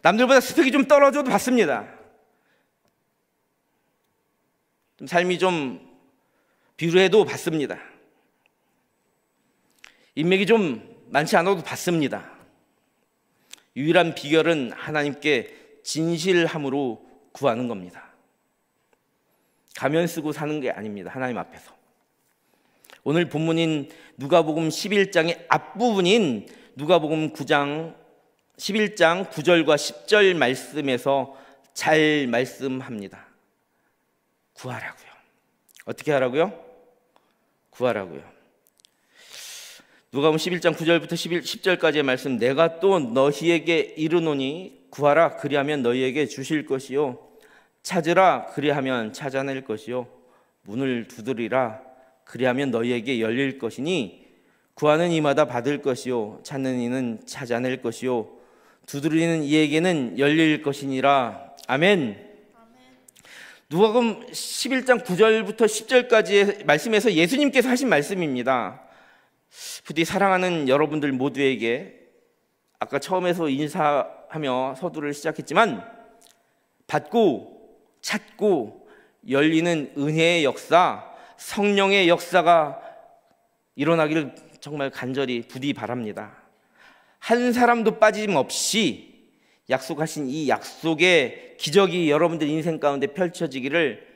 남들보다 스펙이 좀 떨어져도 받습니다. 삶이 좀 비루해도 받습니다. 인맥이 좀 많지 않아도 받습니다. 유일한 비결은 하나님께 진실함으로 구하는 겁니다. 가면 쓰고 사는 게 아닙니다. 하나님 앞에서. 오늘 본문인 누가복음 11장의 앞부분인 누가복음 9장 11장 9절과 10절 말씀에서 잘 말씀합니다. 구하라고요. 어떻게 하라고요? 구하라고요. 누가복음 11장 9절부터 10절까지의 말씀, 내가 또 너희에게 이르노니 구하라 그리하면 너희에게 주실 것이요 찾으라 그리하면 찾아낼 것이요 문을 두드리라 그리하면 너희에게 열릴 것이니 구하는 이마다 받을 것이요 찾는 이는 찾아낼 것이요 두드리는 이에게는 열릴 것이니라. 아멘. 누가복음 11장 9절부터 10절까지의 말씀에서 예수님께서 하신 말씀입니다. 부디 사랑하는 여러분들 모두에게 아까 처음에서 인사하며 서두를 시작했지만 받고 찾고 열리는 은혜의 역사, 성령의 역사가 일어나기를 정말 간절히 부디 바랍니다. 한 사람도 빠짐없이 약속하신 이 약속의 기적이 여러분들 인생 가운데 펼쳐지기를,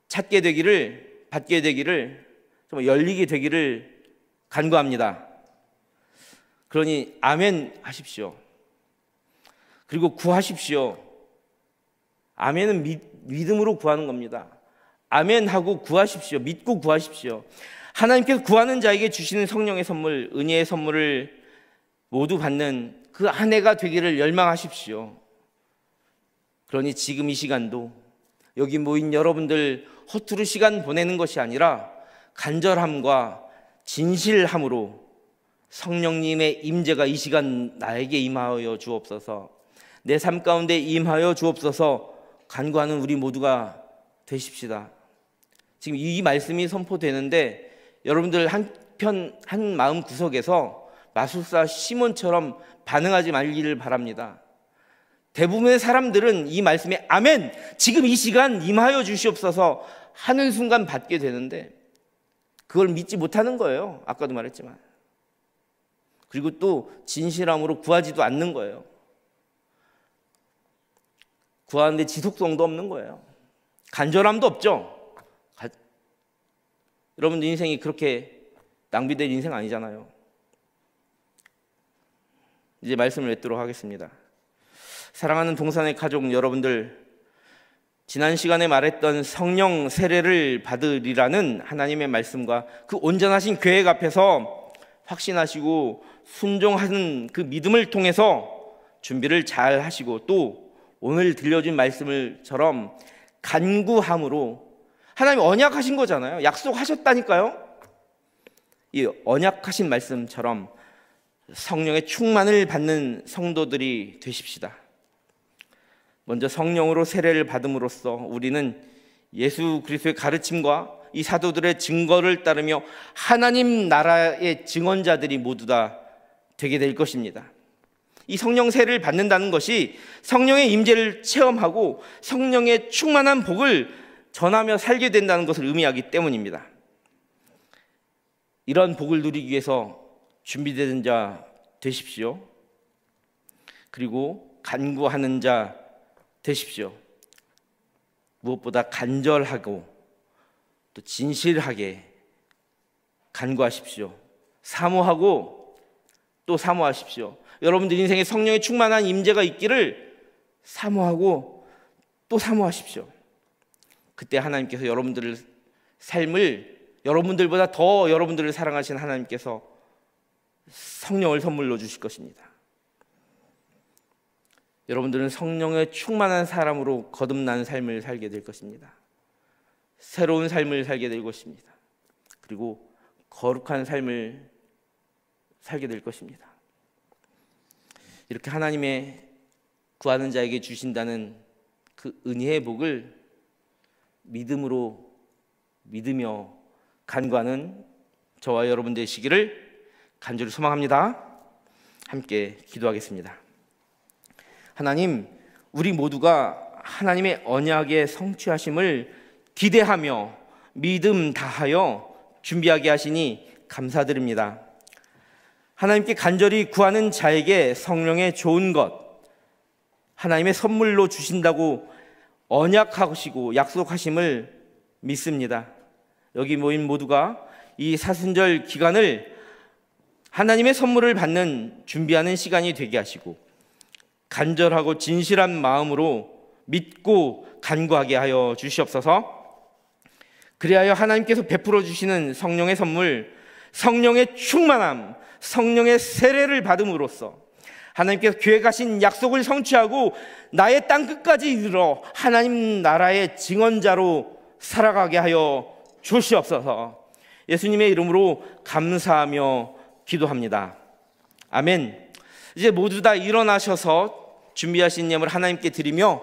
찾게 되기를, 받게 되기를, 정말 열리게 되기를 간구합니다. 그러니 아멘 하십시오. 그리고 구하십시오. 아멘은 믿음으로 구하는 겁니다. 아멘 하고 구하십시오. 믿고 구하십시오. 하나님께서 구하는 자에게 주시는 성령의 선물, 은혜의 선물을 모두 받는 그 한 해가 되기를 열망하십시오. 그러니 지금 이 시간도 여기 모인 여러분들 허투루 시간 보내는 것이 아니라 간절함과 진실함으로 성령님의 임재가 이 시간 나에게 임하여 주옵소서, 내 삶 가운데 임하여 주옵소서 간구하는 우리 모두가 되십시다. 지금 이 말씀이 선포되는데 여러분들 한 마음 구석에서 마술사 시몬처럼 반응하지 말기를 바랍니다. 대부분의 사람들은 이 말씀에 아멘, 지금 이 시간 임하여 주시옵소서 하는 순간 받게 되는데 그걸 믿지 못하는 거예요. 아까도 말했지만. 그리고 또 진실함으로 구하지도 않는 거예요. 구하는데 지속성도 없는 거예요. 간절함도 없죠. 여러분들 인생이 그렇게 낭비될 인생 아니잖아요. 이제 말씀을 맺도록 하겠습니다. 사랑하는 동산의 가족 여러분들, 지난 시간에 말했던 성령 세례를 받으리라는 하나님의 말씀과 그 온전하신 계획 앞에서 확신하시고 순종하는 그 믿음을 통해서 준비를 잘 하시고 또 오늘 들려준 말씀을처럼 간구함으로, 하나님 언약하신 거잖아요. 약속하셨다니까요. 이 언약하신 말씀처럼 성령의 충만을 받는 성도들이 되십시다. 먼저 성령으로 세례를 받음으로써 우리는 예수 그리스도의 가르침과 이 사도들의 증거를 따르며 하나님 나라의 증언자들이 모두 다 되게 될 것입니다. 이 성령 세례를 받는다는 것이 성령의 임재를 체험하고 성령의 충만한 복을 전하며 살게 된다는 것을 의미하기 때문입니다. 이런 복을 누리기 위해서 준비되는 자 되십시오. 그리고 간구하는 자 되십시오. 무엇보다 간절하고 또 진실하게 간구하십시오. 사모하고 또 사모하십시오. 여러분들 인생에 성령의 충만한 임재가 있기를 사모하고 또 사모하십시오. 그때 하나님께서 여러분들의 삶을, 여러분들보다 더 여러분들을 사랑하신 하나님께서 성령을 선물로 주실 것입니다. 여러분들은 성령의 충만한 사람으로 거듭난 삶을 살게 될 것입니다. 새로운 삶을 살게 될 것입니다. 그리고 거룩한 삶을 살게 될 것입니다. 이렇게 하나님의 구하는 자에게 주신다는 그 은혜의 복을 믿으며 간구하는 저와 여러분 되시기를 간절히 소망합니다. 함께 기도하겠습니다. 하나님, 우리 모두가 하나님의 언약의 성취하심을 기대하며 믿음 다하여 준비하게 하시니 감사드립니다. 하나님께 간절히 구하는 자에게 성령의 좋은 것, 하나님의 선물로 주신다고 언약하시고 약속하심을 믿습니다. 여기 모인 모두가 이 사순절 기간을 하나님의 선물을 받는 준비하는 시간이 되게 하시고 간절하고 진실한 마음으로 믿고 간구하게 하여 주시옵소서. 그리하여 하나님께서 베풀어 주시는 성령의 선물, 성령의 충만함, 성령의 세례를 받음으로써 하나님께서 계획하신 약속을 성취하고 나의 땅끝까지 이르러 하나님 나라의 증언자로 살아가게 하여 주시옵소서. 예수님의 이름으로 감사하며 기도합니다. 아멘. 이제 모두 다 일어나셔서 준비하신 예물 하나님께 드리며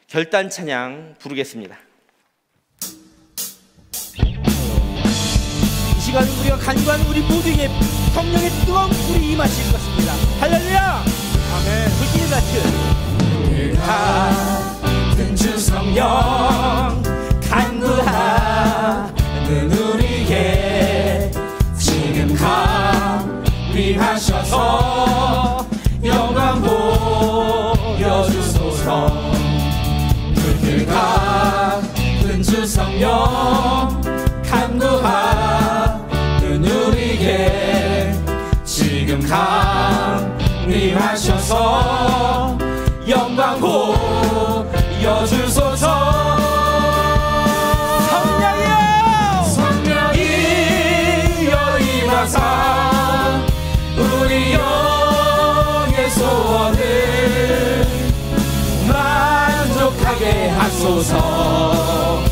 결단 찬양 부르겠습니다. 이 시간 우리가 간구하는 우리 모두에게 성령의 뜨거운 불이 임하실 것입니다. 할렐루야! 아멘. 불길 같은 주 성령 간구하는 우리에게 지금 감리하셔서 영광 보여주소서. 불길 같은 주 성령 간구하는 우리에게 지금 감리하셔서 영광 보여주소서. 성령이여 임하사 우리 영의 소원을 만족하게 하소서.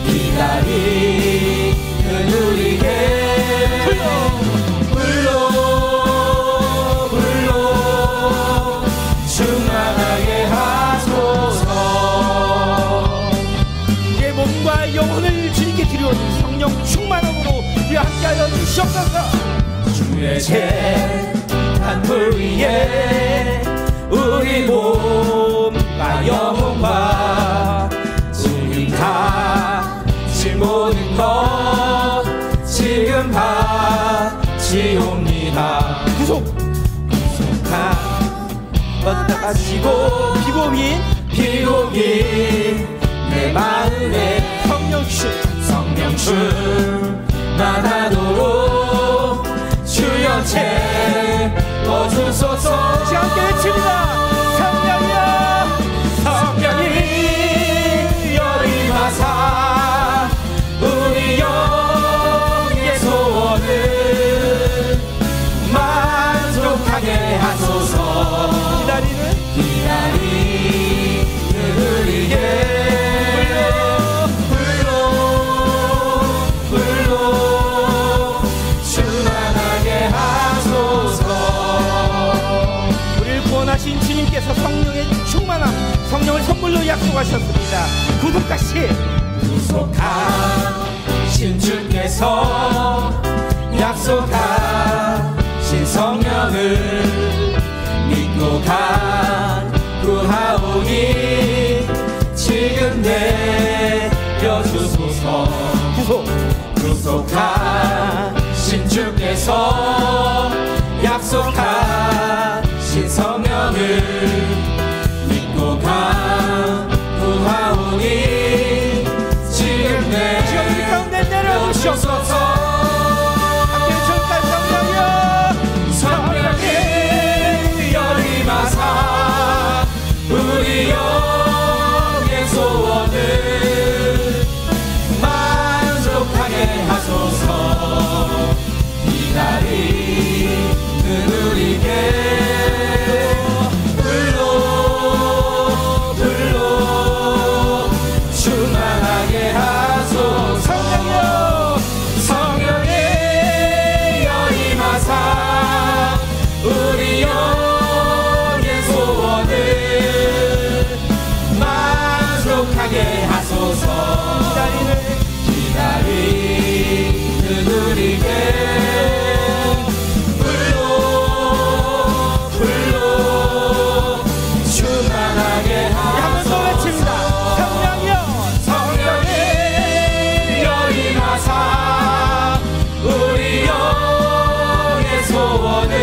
기다리는 우리에게 불로 충만하게 하소서. 우리의 몸과 영혼을 주님께 드려오는 성령 충만함으로 우리와 함께하여 주시옵소서. 주의 재단 불 위에 우리 몸과 영혼과 지금 같이 모든 것 지금 바치옵니다. 구속한 뻗다가시고 비고민 내 마음에 성령 충만하도록 주여 채워주소서. 함께 외칩니다. 성령이여 임하사 우리 영의 소원을 만족하게 하소서. 기다리는 우리에게 불로 충만하게 하소서. 우리를 구원하신 주님께서 성령의 충만함, 성령을 약속하셨습니다. 구속하신 주께서 약속하신 성령을 믿고 구하오니 지금 내려주소서. 구속하신 주께서 약속하신 성령을 믿고 구하오니 지금 가운데 내려주소서. 함께 전까지 성령이여 열림하사 우리 영의 소원을 만족하게 하소서. 기다리는 우리께 불로 충만하게 하소서. 성령의 열임하사 우리 영의 소원을 만족하게 하소서. 기다리는 우리께 불로 충만하게 하소서. 한번 더 외칩니다. 성령의 열임하사 우리 영의 소원을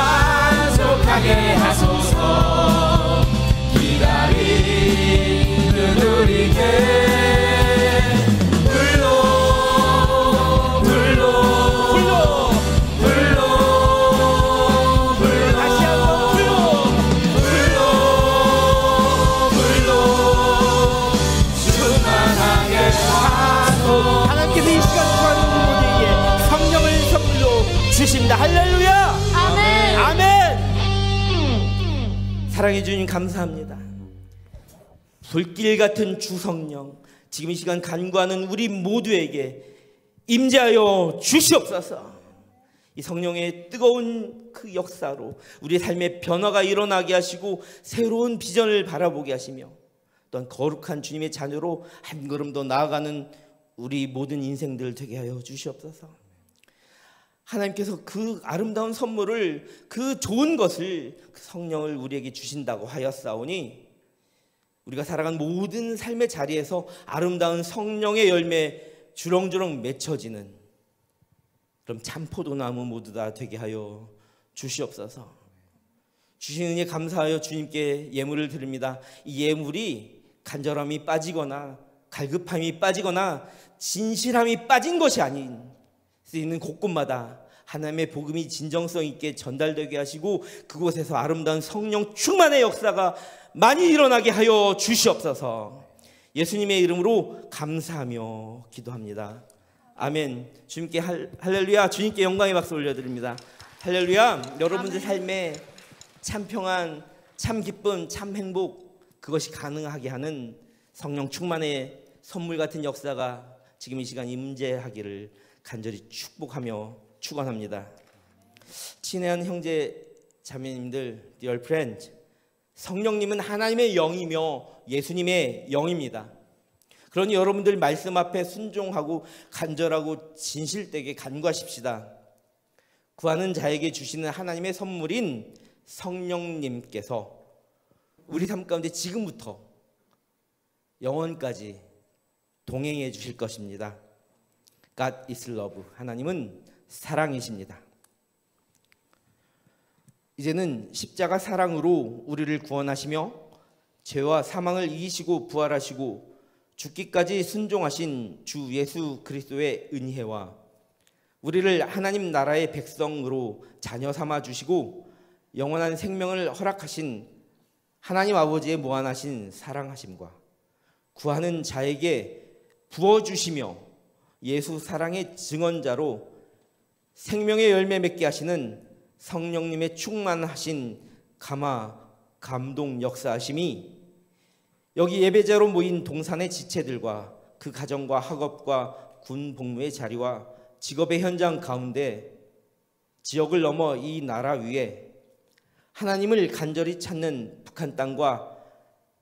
만족하게 하소서. 기다리는 우리께 불로 다시 한번 불로 충만하게 하소서. 하나님께서 이 시간 구하는 우리 모두에게 성령을 선물로 주십니다. 할렐루야. 아멘. 사랑해 주님 감사합니다. 불길 같은 주 성령, 지금 이 시간 간구하는 우리 모두에게 임재하여 주시옵소서. 이 성령의 뜨거운 그 역사로 우리의 삶의 변화가 일어나게 하시고 새로운 비전을 바라보게 하시며 또한 거룩한 주님의 자녀로 한 걸음 더 나아가는 우리 모든 인생들 되게 하여 주시옵소서. 하나님께서 그 아름다운 선물을, 그 좋은 것을, 그 성령을 우리에게 주신다고 하였사오니 우리가 살아간 모든 삶의 자리에서 아름다운 성령의 열매 주렁주렁 맺혀지는 그럼 참포도나무 모두 다 되게 하여 주시옵소서. 주신 은혜 감사하여 주님께 예물을 드립니다. 이 예물이 간절함이 빠지거나 갈급함이 빠지거나 진실함이 빠진 것이 아닌 쓰이는 곳곳마다 하나님의 복음이 진정성 있게 전달되게 하시고 그곳에서 아름다운 성령 충만의 역사가 많이 일어나게 하여 주시옵소서. 예수님의 이름으로 감사하며 기도합니다. 아멘. 주님께 할렐루야. 주님께 영광의 박수 올려드립니다. 할렐루야. 여러분들 삶에 참 평안, 참 기쁨, 참 행복, 그것이 가능하게 하는 성령 충만의 선물 같은 역사가 지금 이 시간 임재하기를 간절히 축복하며 축원합니다. 친애한 형제 자매님들, dear friends, 성령님은 하나님의 영이며 예수님의 영입니다. 그러니 여러분들 말씀 앞에 순종하고 간절하고 진실되게 간구하십시다. 구하는 자에게 주시는 하나님의 선물인 성령님께서 우리 삶 가운데 지금부터 영원까지 동행해 주실 것입니다. God is love. 하나님은 사랑이십니다. 이제는 십자가 사랑으로 우리를 구원하시며 죄와 사망을 이기시고 부활하시고 죽기까지 순종하신 주 예수 그리스도의 은혜와 우리를 하나님 나라의 백성으로 자녀 삼아 주시고 영원한 생명을 허락하신 하나님 아버지의 무한하신 사랑하심과 구하는 자에게 부어주시며 예수 사랑의 증언자로 생명의 열매 맺게 하시는 성령님의 충만하신 감동 역사하심이 여기 예배자로 모인 동산의 지체들과 그 가정과 학업과 군 복무의 자리와 직업의 현장 가운데 지역을 넘어 이 나라 위에 하나님을 간절히 찾는 북한 땅과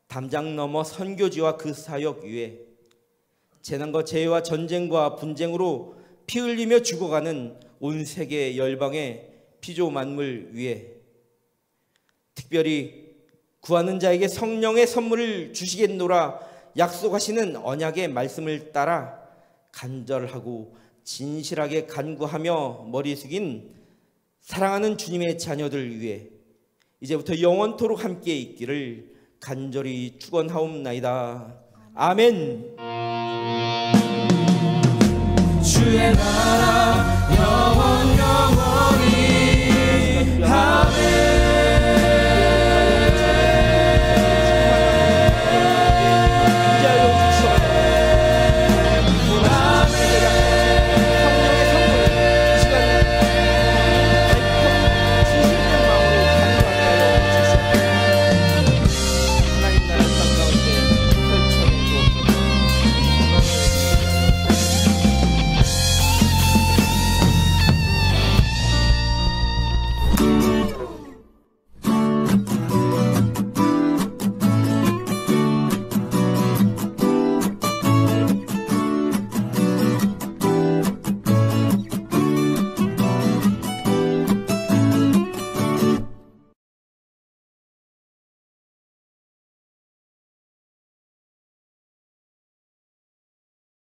담장 넘어 선교지와 그 사역 위에 재난과 재해와 전쟁과 분쟁으로 피 흘리며 죽어가는 온 세계 열방의 피조 만물 위에 특별히 구하는 자에게 성령의 선물을 주시겠노라 약속하시는 언약의 말씀을 따라 간절하고 진실하게 간구하며 머리 숙인 사랑하는 주님의 자녀들 위해 이제부터 영원토록 함께 있기를 간절히 축원하옵나이다. 아멘. 주의 나라